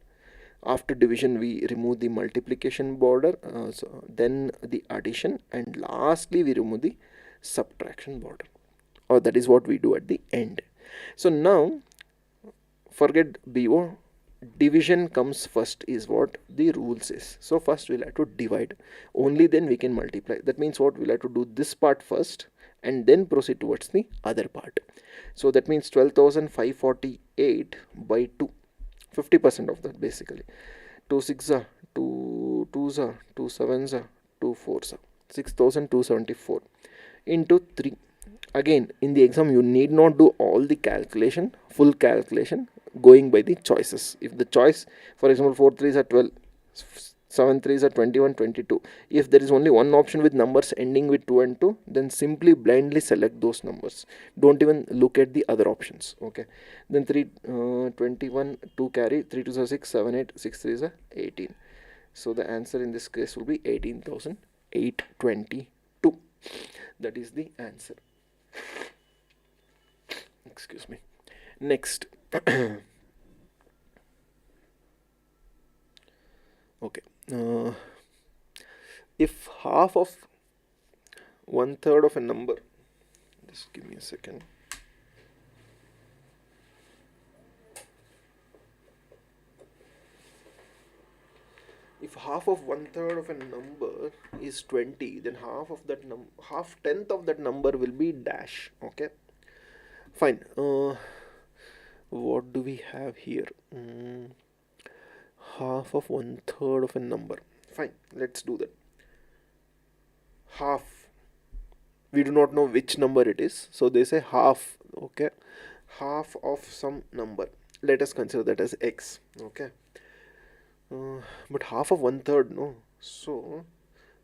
After division we remove the multiplication border, then the addition, and lastly we remove the subtraction border, or that is what we do at the end. So now forget BO, division comes first is what the rule says. So first we'll have to divide, only then we can multiply. That means what, we'll have to do this part first and then proceed towards the other part. So that means 12,548 by 2, 50% of that basically. 2 6 are 2 2s are 2 7s are 2 4s are 6,274 into 3. Again, in the exam you need not do all the calculation, full calculation, going by the choices. If the choice, for example, 4 3s are 12, 7 3s are 21, 22. If there is only one option with numbers ending with 2 and 2, then simply blindly select those numbers. Don't even look at the other options. Okay. Then 3, 21, 2 carry, 3 2s are 6, 7 8, 6 3s are 18. So the answer in this case will be 18,822. That is the answer. Excuse me. Next. Okay. If half of 1/3 of a number, just give me a second. If half of 1/3 of a number is 20, then half of that half tenth of that number will be dash. Okay, fine. What do we have here? Half of 1/3 of a number. Fine, let's do that. Half. We do not know which number it is, so they say half. Okay, half of some number. Let us consider that as x. Okay. But half of 1/3, no. So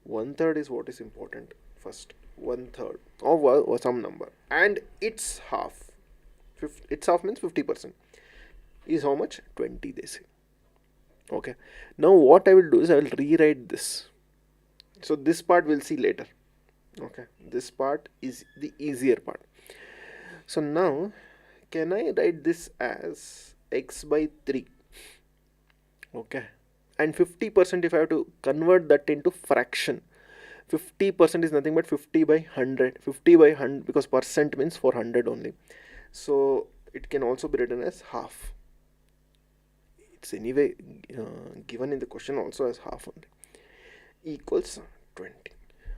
1/3 is what is important first. 1/3 of some number, and its half. Its half means 50%. Is how much? 20, they say. Okay. Now what I will do is I will rewrite this. So this part we'll see later. Okay. This part is the easier part. So now, can I write this as x by 3? Okay. And 50%, if I have to convert that into fraction, 50% is nothing but 50 by 100. 50 by 100, because percent means for 100 only. So it can also be written as half. It's anyway given in the question also as half only. Equals 20.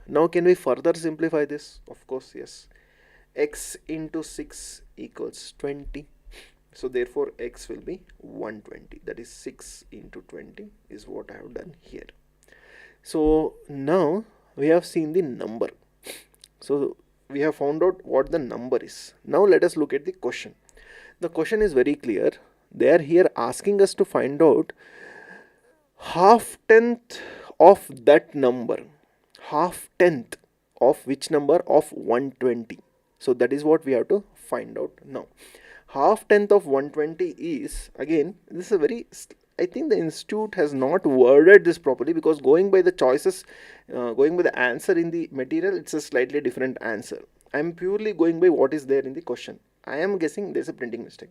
Now can we further simplify this? Of course, yes. X into 6 equals 20. So therefore x will be 120. That is 6 into 20 is what I have done here. So now we have seen the number. So we have found out what the number is. Now let us look at the question. The question is very clear. They are here asking us to find out half tenth of that number. Half tenth of which number? Of 120. So that is what we have to find out now. Half tenth of 120 is, again, this is a very, I think the institute has not worded this properly, because going by the choices, going by the answer in the material, it's a slightly different answer. I am purely going by what is there in the question. I am guessing there's a printing mistake.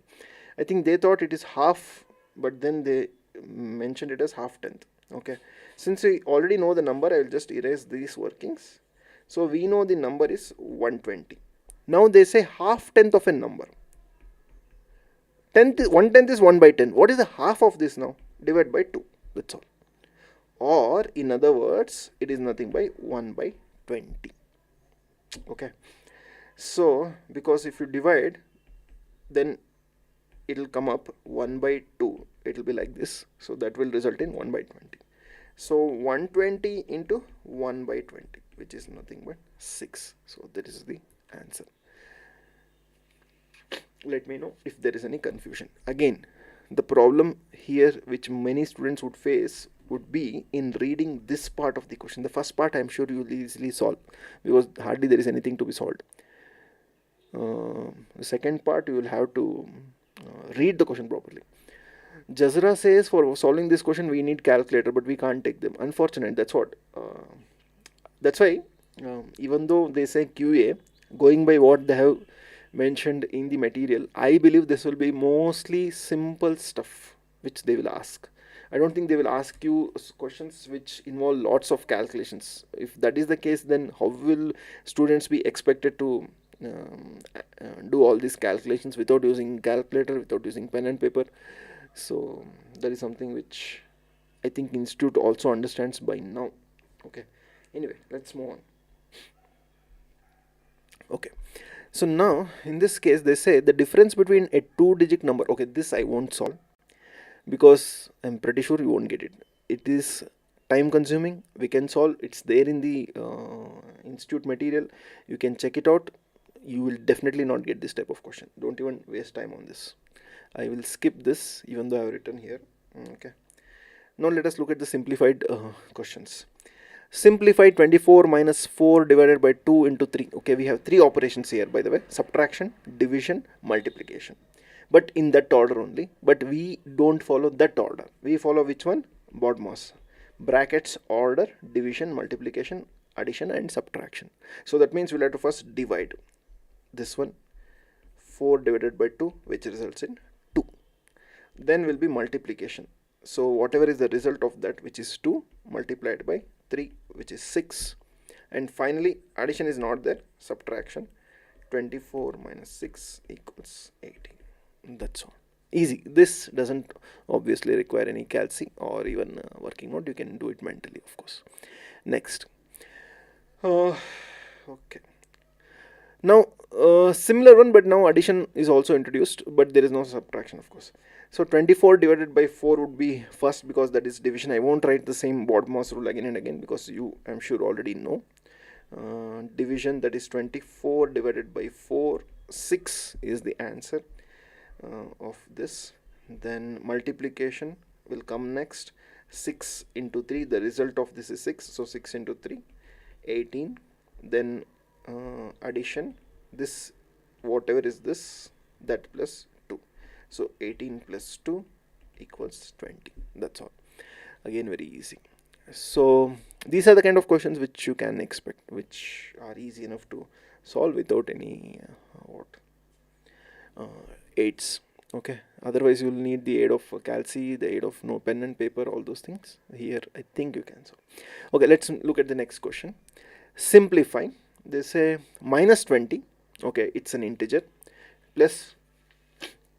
I think they thought it is half, but then they mentioned it as half tenth. Okay, since we already know the number, I will just erase these workings. So we know the number is 120. Now they say half tenth of a number. 1/10 is 1 by 10. What is the half of this now? Divide by 2. That's all. Or in other words, it is nothing by 1 by 20. Okay. So because if you divide, then it will come up 1 by 2. It will be like this. So that will result in 1 by 20. So 120 into 1 by 20, which is nothing but 6. So that is the answer. Let me know if there is any confusion. Again, the problem here which many students would face would be in reading this part of the question. The first part I am sure you will easily solve, because hardly there is anything to be solved. The second part you will have to read the question properly. Jazra says for solving this question we need calculator, but we can't take them. Unfortunate. That's what. That's why even though they say QA, going by what they have mentioned in the material, I believe this will be mostly simple stuff which they will ask. I don't think they will ask you questions which involve lots of calculations. If that is the case, then how will students be expected to do all these calculations without using calculator, without using pen and paper? So that is something which I think institute also understands by now. Okay, anyway, let's move on. Okay, so now in this case they say the difference between a 2-digit number. Okay, this I won't solve because I'm pretty sure you won't get it. It is time consuming. We can solve, it's there in the institute material. You can check it out. You will definitely not get this type of question. Don't even waste time on this. I will skip this even though I have written here. Okay, now let us look at the simplified questions. Simplify 24 minus 4 divided by 2 into 3. Okay, we have 3 operations here, by the way: subtraction, division, multiplication. But in that order only. But we don't follow that order. We follow which one? BODMAS. Brackets, order, division, multiplication, addition and subtraction. So that means we'll have to first divide this one. 4 divided by 2, which results in 2. Then will be multiplication. So whatever is the result of that, which is 2, multiplied by 3, which is 6. And finally addition is not there, subtraction. 24 minus 6 equals 18. That's all. Easy. This doesn't obviously require any calci or even working note. You can do it mentally, of course. Next. Okay. Now similar one, but now addition is also introduced, but there is no subtraction, of course. So 24 divided by 4 would be first, because that is division. I won't write the same BODMAS rule again and again, because you, I'm sure, already know. Division, that is 24 divided by 4, 6 is the answer of this. Then multiplication will come next. 6 into 3, the result of this is 6, so 6 into 3, 18. Then addition, this whatever is this, that plus 2, so 18 plus 2 equals 20. That's all. Again, very easy. So these are the kind of questions which you can expect, which are easy enough to solve without any 8s. Okay, otherwise you will need the aid of calci, the aid of no pen and paper, all those things. Here I think you can solve. Okay, let's look at the next question. Simplify. They say minus 20. Okay, it's an integer, plus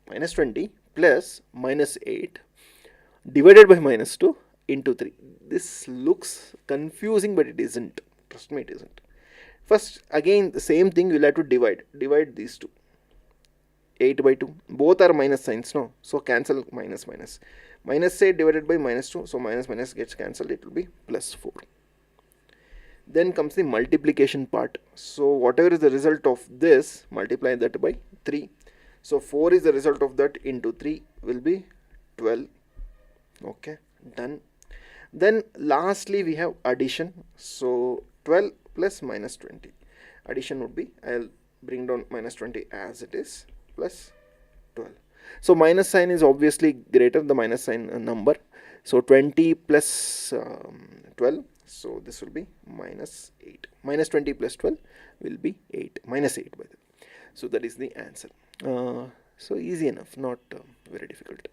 minus 20 plus minus 8 divided by minus 2 into 3. This looks confusing, but it isn't. Trust me, it isn't. First, again, the same thing, you'll have to divide these two. 8 by 2, both are minus signs, no? So cancel minus minus. Minus 8 divided by minus 2, so minus minus gets cancelled, it will be plus 4. Then comes the multiplication part. So whatever is the result of this, multiply that by 3. So 4 is the result of that, into 3 will be 12. Okay, done. Then lastly we have addition. So 12 plus minus 20. Addition would be, I'll bring down minus 20 as it is, plus 12. So minus sign is obviously greater, the minus sign number. So 20 plus 12. So this will be minus 8. Minus 20 plus 12 will be 8. Minus 8 by the way. So that is the answer. So easy enough, not very difficult.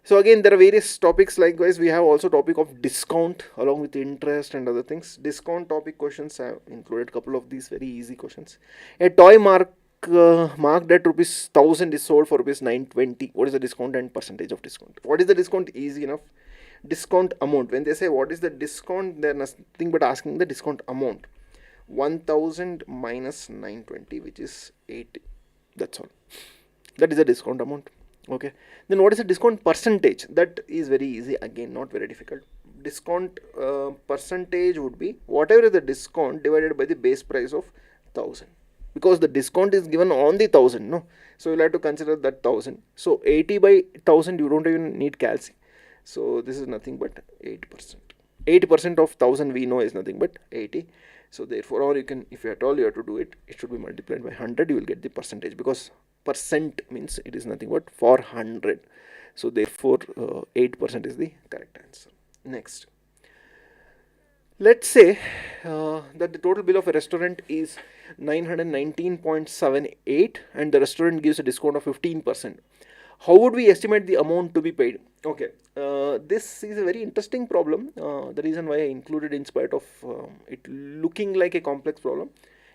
So again, there are various topics. Likewise, we have also topic of discount along with interest and other things. Discount topic questions, I have included a couple of these very easy questions. A toy marked at rupees 1000 is sold for rupees 920. What is the discount and percentage of discount? What is the discount? Easy enough. Discount amount. When they say what is the discount, they are nothing but asking the discount amount. 1000 minus 920, which is 80. That's all. That is the discount amount. Okay, then what is the discount percentage? That is very easy, again not very difficult. Discount percentage would be whatever is the discount divided by the base price of 1000, because the discount is given on the 1000, no? So you'll have to consider that 1000. So 80 by 1000, you don't even need calci. So this is nothing but 8%. 8% of 1000 we know is nothing but 80. So therefore, or you can, if you at all you have to do it, it should be multiplied by 100. You will get the percentage, because percent means it is nothing but for 100. So therefore 8% is the correct answer. Next, let's say that the total bill of a restaurant is 919.78 and the restaurant gives a discount of 15%. How would we estimate the amount to be paid? Okay, this is a very interesting problem. The reason why I included, in spite of it looking like a complex problem,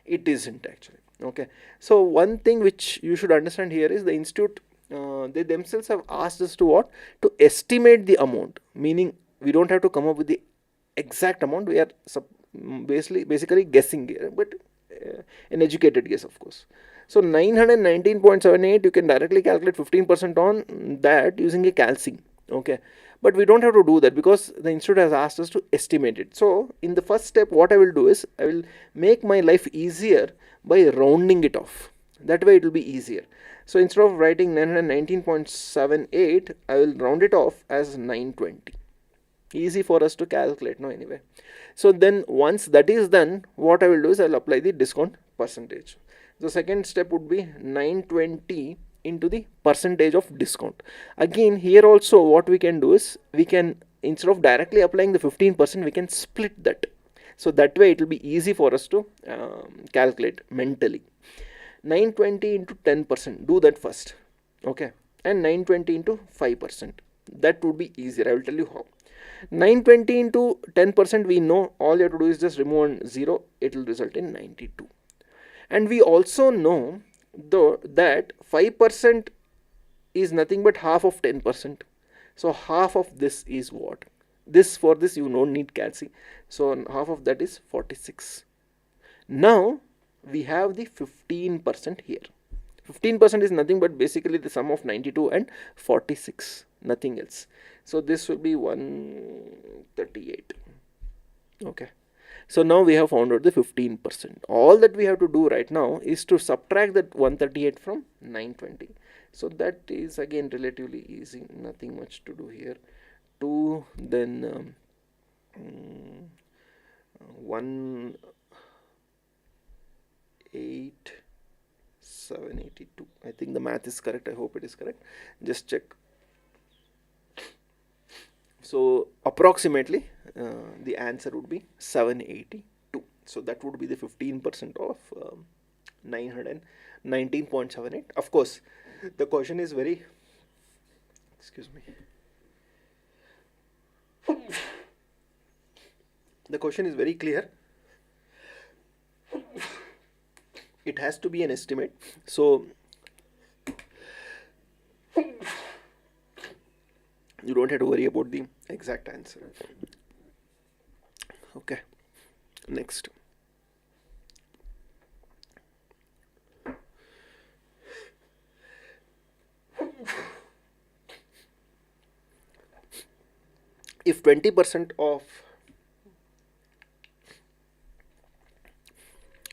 it isn't actually. Okay, so one thing which you should understand here is the institute, they themselves have asked us to what? To estimate the amount, meaning we don't have to come up with the exact amount. We are basically guessing here, but an educated guess, of course. So 919.78, you can directly calculate 15% on that using a calcing. Okay, but we don't have to do that because the institute has asked us to estimate it. So in the first step, what I will do is I will make my life easier by rounding it off. That way it will be easier. So instead of writing 919.78, I will round it off as 920. Easy for us to calculate, no, anyway. So then once that is done, what I will do is I will apply the discount percentage. The second step would be 920 into the percentage of discount. Again, here also what we can do is we can, instead of directly applying the 15%, we can split that. So that way it will be easy for us to calculate mentally. 920 into 10%, do that first. Okay, and 920 into 5%. That would be easier. I will tell you how. 920 into 10%, we know all you have to do is just remove one 0, it will result in 92. And we also know though that 5% is nothing but half of 10%. So half of this is what? This, for this you don't need calci. So half of that is 46. Now we have the 15% here. 15% is nothing but basically the sum of 92 and 46, nothing else. So this will be 138. Okay. So now we have found out the 15%. All that we have to do right now is to subtract that 138 from 920. So that is again relatively easy, nothing much to do here. 2, then 1, 8, 782. I think the math is correct. I hope it is correct. Just check. So approximately the answer would be 782. So that would be the 15% of 919.78. Of course, the question is very, excuse me, the question is very clear. It has to be an estimate, so you don't have to worry about the exact answer. Okay, next. If 20% of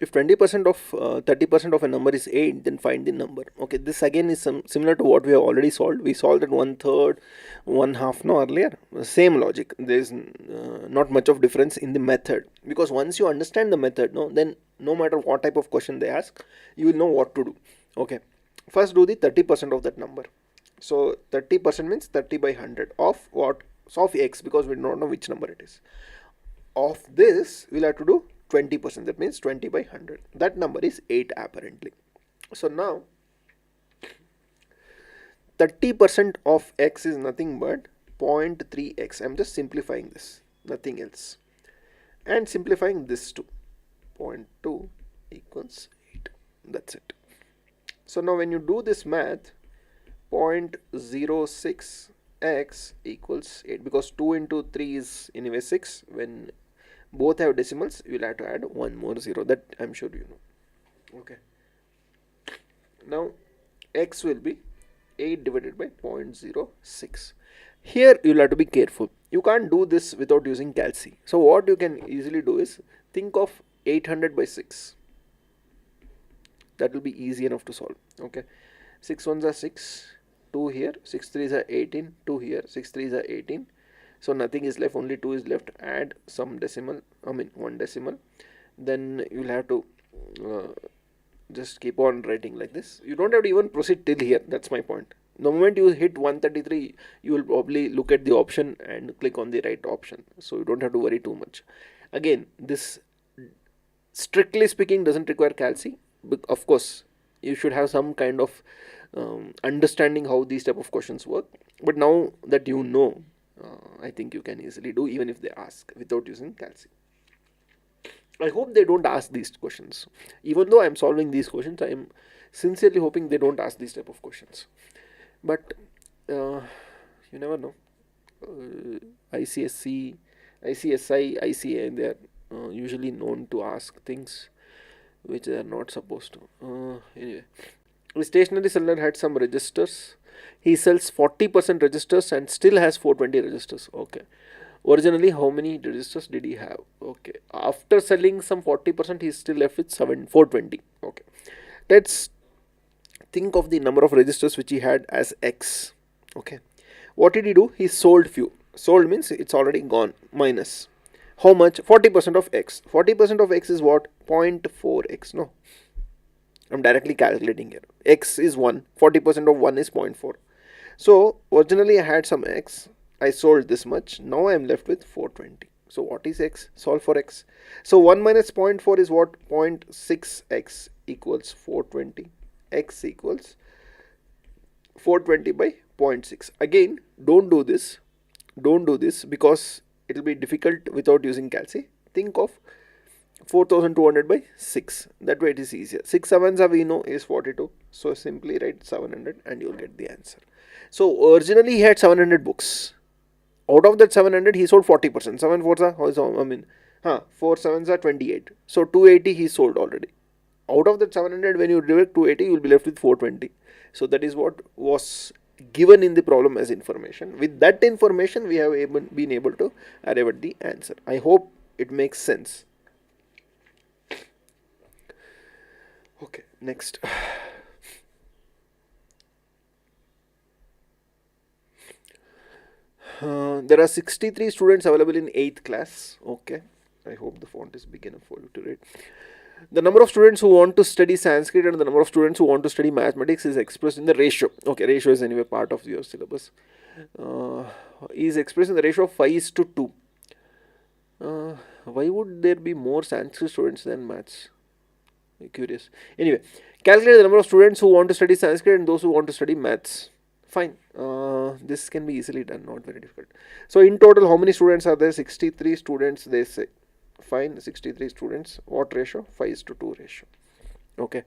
30% of a number is 8, then find the number. Okay, this again is similar to what we have already solved. We solved it 1/3, 1/2 no earlier. Same logic. There is not much of difference in the method, because once you understand the method, no, then no matter what type of question they ask, you will know what to do. Okay, first do the 30% of that number. So 30% means 30 by 100 of what? Of x, because we don't know which number it is. Of this, we'll have to do 20%. That means 20 by 100. That number is 8 apparently. So now 30% of x is nothing but 0.3x. I'm just simplifying this, nothing else, and simplifying this to 0.2 equals 8. That's it. So now when you do this math, 0.06 x equals 8, because 2 into 3 is anyway 6. When both have decimals, you will have to add one more 0. That I'm sure you know. Okay, now x will be 8 divided by 0.06. Here you will have to be careful. You can't do this without using calci. So what you can easily do is think of 800 by 6. That will be easy enough to solve. Okay, 6 ones are 6, 2 here, 6 threes are 18, 2 here, 6 threes are 18. So nothing is left, only 2 is left. Add some decimal, one decimal. Then you'll have to just keep on writing like this. You don't have to even proceed till here. That's my point. The moment you hit 133, you will probably look at the option and click on the right option. So you don't have to worry too much. Again, this strictly speaking doesn't require calci. But of course, you should have some kind of understanding how these type of questions work. But now that you know, I think you can easily do, even if they ask without using calci. I hope they don't ask these questions. Even though I'm solving these questions, I am sincerely hoping they don't ask these type of questions. But you never know. ICSC, ICSI, ICA, they are usually known to ask things which they are not supposed to. Anyway, the stationery seller had some registers. He sells 40% registers and still has 420 registers. Okay. Originally, how many registers did he have? Okay. After selling some 40%, he's still left with 420. Okay. Let's think of the number of registers which he had as X. Okay. What did he do? He sold few. Sold means it's already gone. Minus. How much? 40% of X. 40% of X is what? 0.4x. No. I'm directly calculating here. X is 1. 40% of 1 is 0.4. So originally I had some X. I sold this much. Now I am left with 420. So what is X? Solve for X. So 1 minus 0.4 is what? 0.6x equals 420. X equals 420 by 0.6. Again, don't do this. Don't do this because it will be difficult without using calci. Think of 4200 by 6. That way it is easier. 6 sevens we know is 42. So simply write 700 and you will get the answer. So originally he had 700 books. Out of that 700 he sold 40%. 7 fours are 4 sevens are 28. So 280 he sold already. Out of that 700, when you divide 280, you will be left with 420. So that is what was given in the problem as information. With that information, we have been able to arrive at the answer. I hope it makes sense. Okay, next. There are 63 students available in 8th class. Okay, I hope the font is big enough for you to read. The number of students who want to study Sanskrit and the number of students who want to study mathematics is expressed in the ratio. Okay, ratio is anyway part of your syllabus. Is expressed in the ratio of 5:2. Why would there be more Sanskrit students than maths? curious. Anyway, calculate the number of students who want to study Sanskrit and those who want to study maths. Fine. This can be easily done, not very difficult. So in total, how many students are there? 63 students, they say. Fine, 63 students. What ratio? 5:2 ratio. Okay.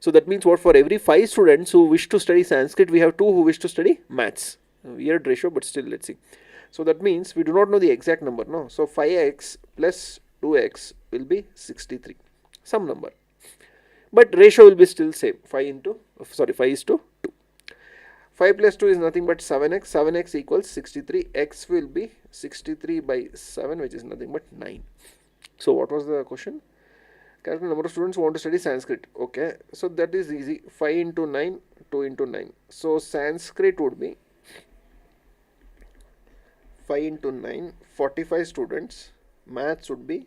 So that means what? For every 5 students who wish to study Sanskrit, we have 2 who wish to study maths. Weird ratio, but still, let's see. So that means we do not know the exact number, no? So 5x plus 2x will be 63. Some number. But ratio will be still same. 5 is to 2. 5 plus 2 is nothing but 7x. 7x equals 63. X will be 63 by 7, which is nothing but 9. So what was the question? Calculate the number of students who want to study Sanskrit. Okay, so that is easy. 5 into 9, 2 into 9. So Sanskrit would be 5 into 9, 45 students. Maths would be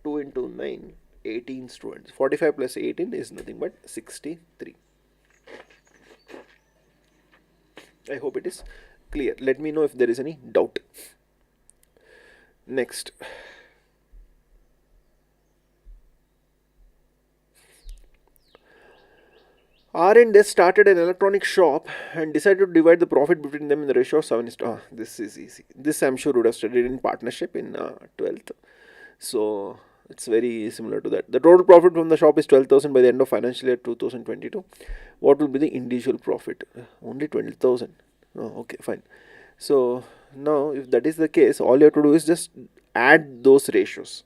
2 into 9, 18 students. 45 plus 18 is nothing but 63. I hope it is clear. Let me know if there is any doubt. Next. R&S started an electronic shop and decided to divide the profit between them in the ratio of 7:1. This is easy. This I'm sure would have studied in partnership in 12th. So it's very similar to that. The total profit from the shop is 12,000 by the end of financial year 2022. What will be the individual profit? Only 20,000. Oh, okay, fine. So now if that is the case, all you have to do is just add those ratios.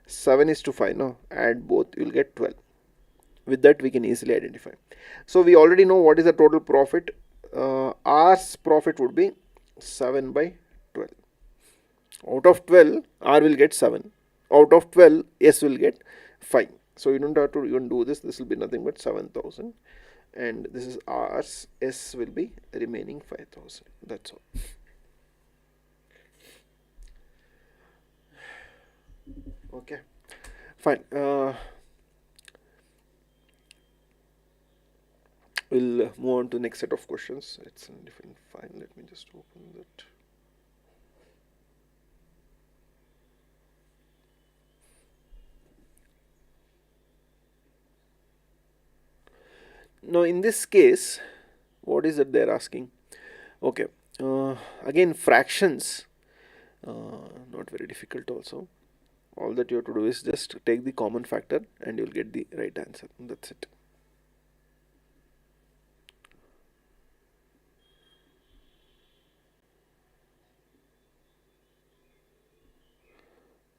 7:5. No, add both, you will get 12. With that we can easily identify. So we already know what is the total profit. R's profit would be 7 by 12. Out of 12, R will get 7. Out of 12, S will get 5. So you don't have to even do this. This will be nothing but 7,000. And this is R's. S will be remaining 5,000. That's all. Okay. Fine. We'll move on to the next set of questions. It's a different file. Let me just open that. Now in this case, what is it they're asking? Okay, again fractions, not very difficult also. All that you have to do is just take the common factor and you'll get the right answer. That's it.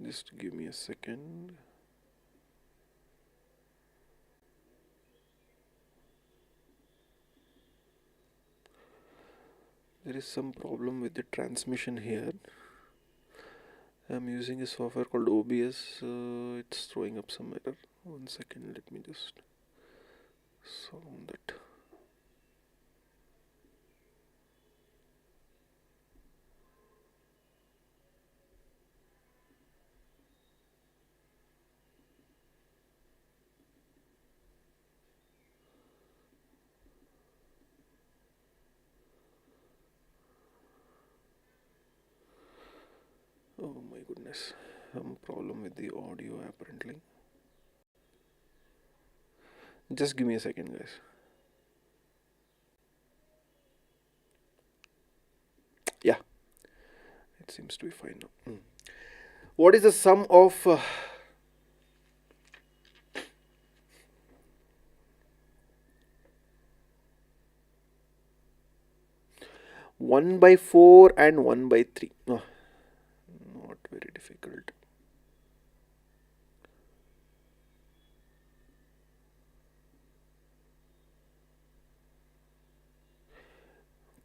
Just give me a second. There is some problem with the transmission here. I'm using a software called OBS. It's throwing up some error. 1 second, let me just solve that. Oh my goodness, some problem with the audio apparently. Just give me a second, guys. Yeah, it seems to be fine now. What is the sum of 1 by 4 and 1 by 3? Oh, not very difficult.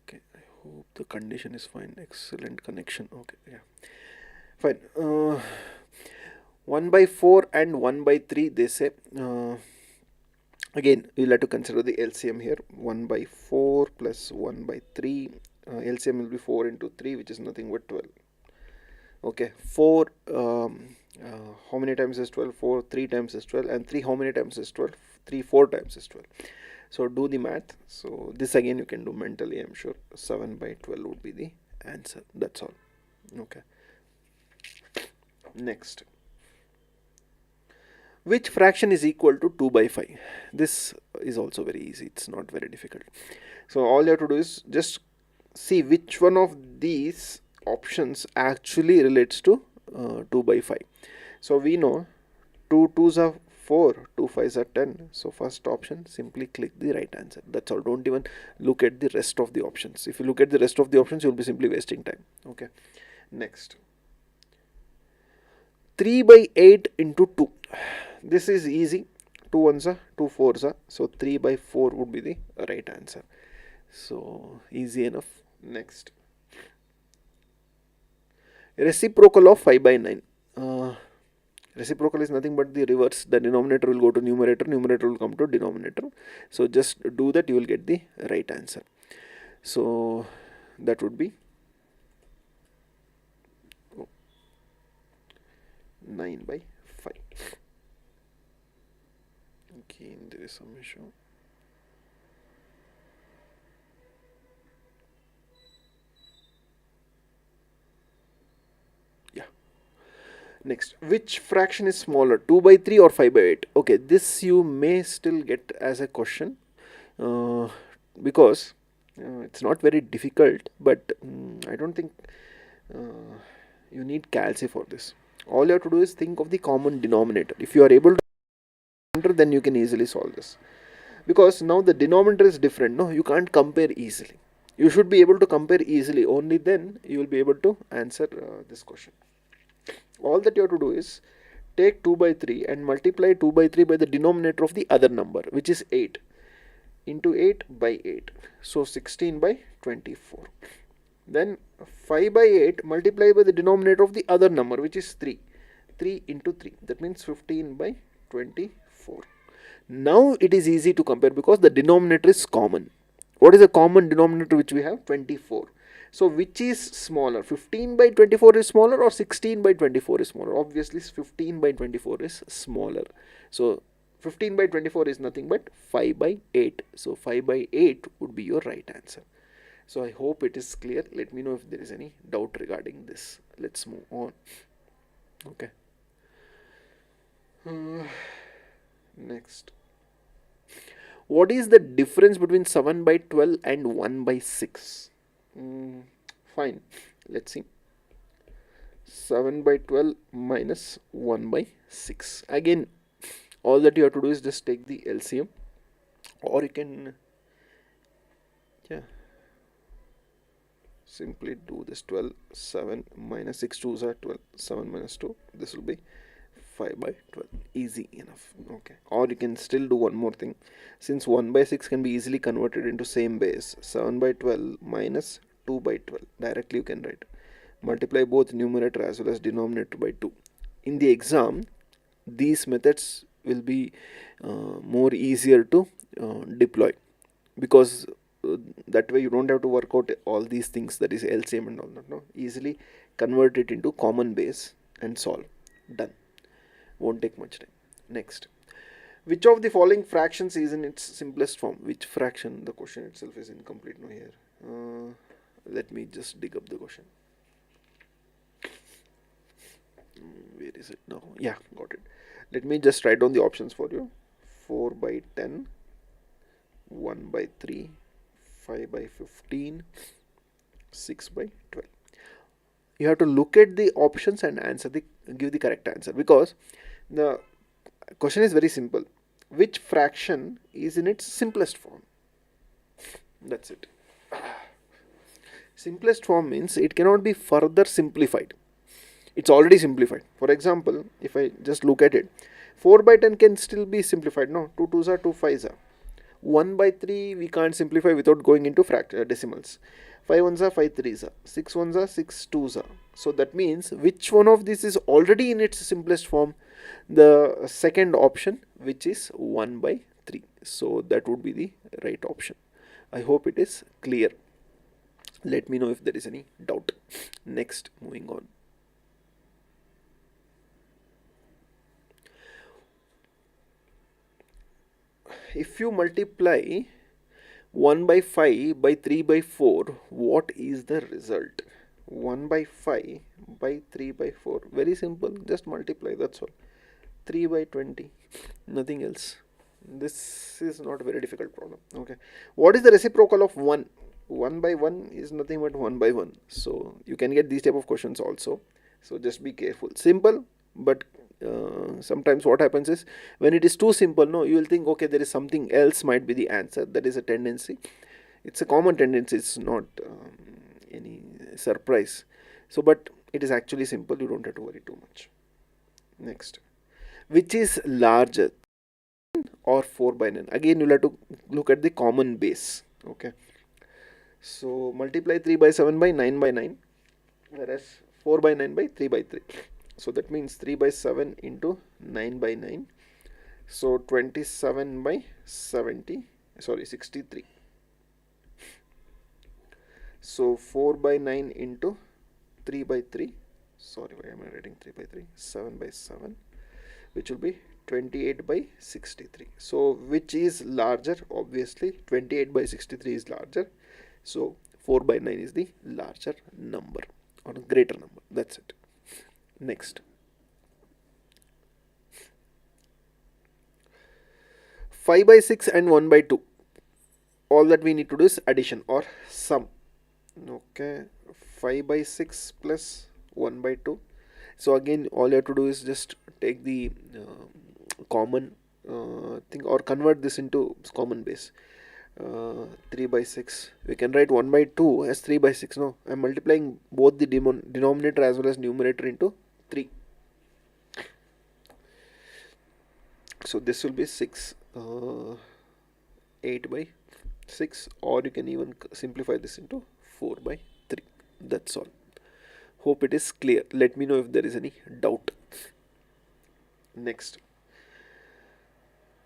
Okay, I hope the condition is fine. Excellent connection. Okay, yeah, fine. 1 by 4 and 1 by 3, they say. Again, we'll have to consider the LCM here. 1 by 4 plus 1 by 3. LCM will be 4 into 3, which is nothing but 12. Okay, 4, how many times is 12? 4, 3 times is 12. And 3, how many times is 12? 3, 4 times is 12. So do the math. So this again you can do mentally, I'm sure. 7 by 12 would be the answer. That's all. Okay. Next. Which fraction is equal to 2 by 5? This is also very easy. It's not very difficult. So all you have to do is just see which one of these options actually relates to 2 by 5. So we know 2 2s are 4, 2 5s are 10. So first option, simply click the right answer. That's all. Don't even look at the rest of the options. If you look at the rest of the options, you'll be simply wasting time. Okay. Next. 3 by 8 into 2. This is easy. 2 ones are 2 fours are. So 3 by 4 would be the right answer. So easy enough. Next. Reciprocal of 5 by 9. Reciprocal is nothing but the reverse. The denominator will go to numerator, numerator will come to denominator. So just do that, you will get the right answer. So that would be 9 by 5. Okay, there is some issue. Next, which fraction is smaller, 2 by 3 or 5 by 8? Okay, this you may still get as a question because it's not very difficult, but I don't think you need calci for this. All you have to do is think of the common denominator. If you are able to enter, then you can easily solve this. Because now the denominator is different, no? You can't compare easily. You should be able to compare easily, only then you will be able to answer this question. All that you have to do is take 2 by 3 and multiply 2 by 3 by the denominator of the other number, which is 8, into 8 by 8. So 16 by 24. Then 5 by 8 multiply by the denominator of the other number, which is 3. 3 into 3. That means 15 by 24. Now it is easy to compare because the denominator is common. What is the common denominator which we have? 24. So which is smaller? 15 by 24 is smaller or 16 by 24 is smaller? Obviously 15 by 24 is smaller. So 15 by 24 is nothing but 5 by 8. So 5 by 8 would be your right answer. So I hope it is clear. Let me know if there is any doubt regarding this. Let's move on. Okay. Next. What is the difference between 7 by 12 and 1 by 6? Fine, let's see. 7 by 12 minus 1 by 6. Again, all that you have to do is just take the LCM, or you can simply do this. 12, 7 minus 6, 2s are 12, 7 minus 2, this will be 5 by 12. Easy enough. Okay. Or you can still do one more thing. Since 1 by 6 can be easily converted into same base, 7 by 12 minus 2 by 12. Directly you can write. Multiply both numerator as well as denominator by 2. In the exam, these methods will be more easier to deploy, because that way you don't have to work out all these things, that is LCM and all that. No, easily convert it into common base and solve. Done. Won't take much time. Next, which of the following fractions is in its simplest form? Which fraction? The question itself is incomplete. No, here. Let me just dig up the question. Where is it now? Yeah, got it. Let me just write down the options for you. 4 by 10, 1 by 3, 5 by 15, 6 by 12. You have to look at the options and give the correct answer, because the question is very simple. Which fraction is in its simplest form? That's it. Simplest form means it cannot be further simplified. It's already simplified. For example, if I just look at it, 4 by 10 can still be simplified. No, 2 2s are 2 5s are. 1 by 3 we can't simplify without going into decimals. 5 1s are 5 3s are. 6 1s are 6 2s are. So that means which one of these is already in its simplest form? The second option, which is 1 by 3. So that would be the right option. I hope it is clear. Let me know if there is any doubt. Next, moving on. If you multiply 1 by 5 by 3 by 4, what is the result? 1 by 5 by 3 by 4. Very simple. Just multiply. That's all. 3 by 20, nothing else. This is not a very difficult problem. Okay, what is the reciprocal of 1? 1 by 1 is nothing but 1 by 1. So you can get these type of questions also. So just be careful. Simple, but sometimes what happens is, when it is too simple, no, you will think, okay, there is something else might be the answer. That is a tendency. It's a common tendency. It's not any surprise. So, but it is actually simple. You don't have to worry too much. Next, which is larger, or 4 by 9? Again, you'll have to look at the common base. Okay, so multiply 3 by 7 by 9 by 9, whereas 4 by 9 by 3 by 3. So that means 3 by 7 into 9 by 9. So 27 by 63. So 4 by 9 into 3 by 3. Sorry, why am I writing 3 by 3? 7 by 7, which will be 28 by 63. So which is larger? Obviously 28 by 63 is larger. So 4 by 9 is the larger number, or a greater number. That's it. Next, 5 by 6 and 1 by 2. All that we need to do is addition or sum. Okay, 5 by 6 plus 1 by 2. So again, all you have to do is just take the common thing, or convert this into common base. 3 by 6, we can write 1 by 2 as 3 by 6. No, I am multiplying both the denominator as well as numerator into 3. So this will be 6, 8 by 6, or you can even simplify this into 4 by 3. That's all. Hope it is clear. Let me know if there is any doubt. Next,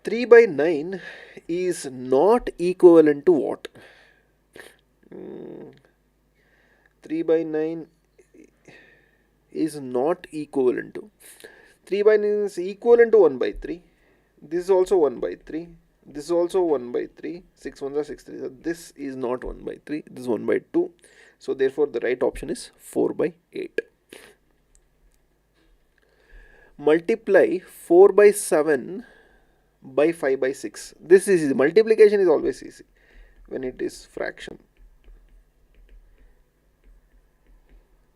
3 by 9 is not equivalent to what? 3 by 9 is not equivalent to, 3 by 9 is equivalent to 1 by 3. This is also 1 by 3. This is also 1 by 3. 6 1s are 6 3s. So this is not 1 by 3. This is 1 by 2. So therefore the right option is 4 by 8. Multiply 4 by 7 by 5 by 6. This is easy. Multiplication is always easy when it is fraction.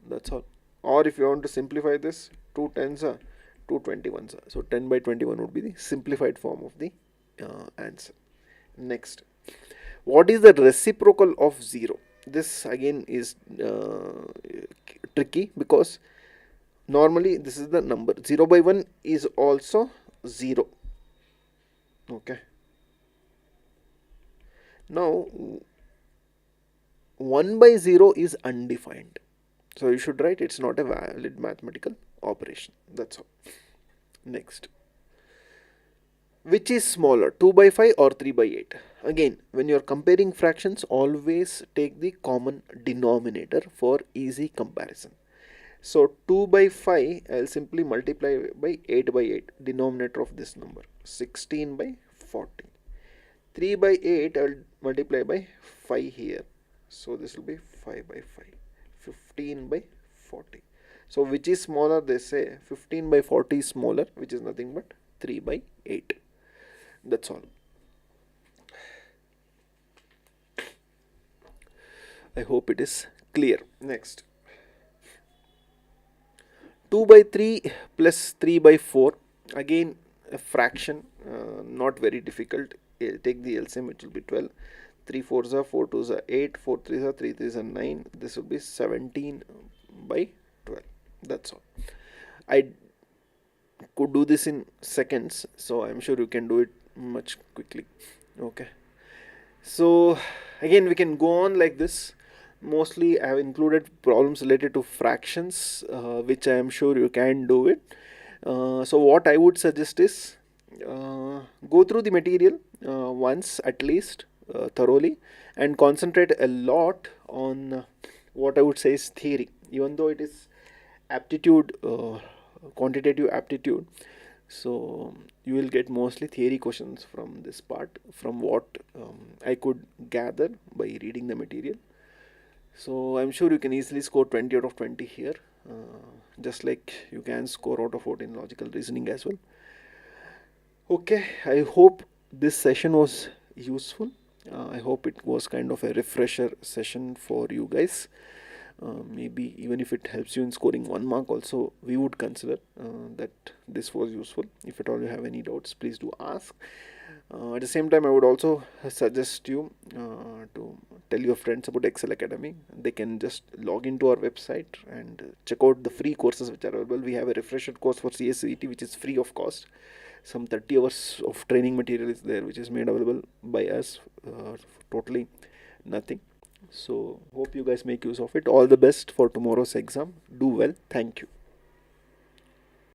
That's all. Or if you want to simplify this, 2 10s are 2 21s are. So 10 by 21 would be the simplified form of the answer. Next, what is the reciprocal of 0? This again is tricky, because normally this is the number. 0 by 1 is also 0. Okay. Now 1 by 0 is undefined. So you should write it's not a valid mathematical operation. That's all. Next, which is smaller, 2 by 5 or 3 by 8? Again, when you are comparing fractions, always take the common denominator for easy comparison. So 2 by 5, I'll simply multiply by 8 by 8, denominator of this number, 16 by 40. 3 by 8, I'll multiply by 5 here. So this will be 5 by 5, 15 by 40. So which is smaller? They say 15 by 40 is smaller, which is nothing but 3 by 8. That's all. I hope it is clear. Next, 2 by 3 plus 3 by 4. Again, a fraction, not very difficult. Take the LCM, it will be 12. 3 4s are 4 2s are 8, 4 3s are 3 3s are 9. This will be 17 by 12. That's all. I could do this in seconds, so I'm sure you can do it much quickly. Okay, so again we can go on like this. Mostly I have included problems related to fractions, which I am sure you can do it. So what I would suggest is, go through the material once at least, thoroughly, and concentrate a lot on what I would say is theory. Even though it is aptitude, quantitative aptitude, so you will get mostly theory questions from this part, from what I could gather by reading the material. So I'm sure you can easily score 20 out of 20 here, just like you can score out of 14 logical reasoning as well. Okay, I hope this session was useful. I hope it was kind of a refresher session for you guys. Maybe even if it helps you in scoring 1 mark, also we would consider that this was useful. If at all you have any doubts, please do ask. At the same time, I would also suggest you to tell your friends about Excel Academy. They can just log into our website and check out the free courses which are available. We have a refresher course for CSEET which is free of cost. Some 30 hours of training material is there which is made available by us, totally nothing. So hope you guys make use of it. All the best for tomorrow's exam. Do well. Thank you.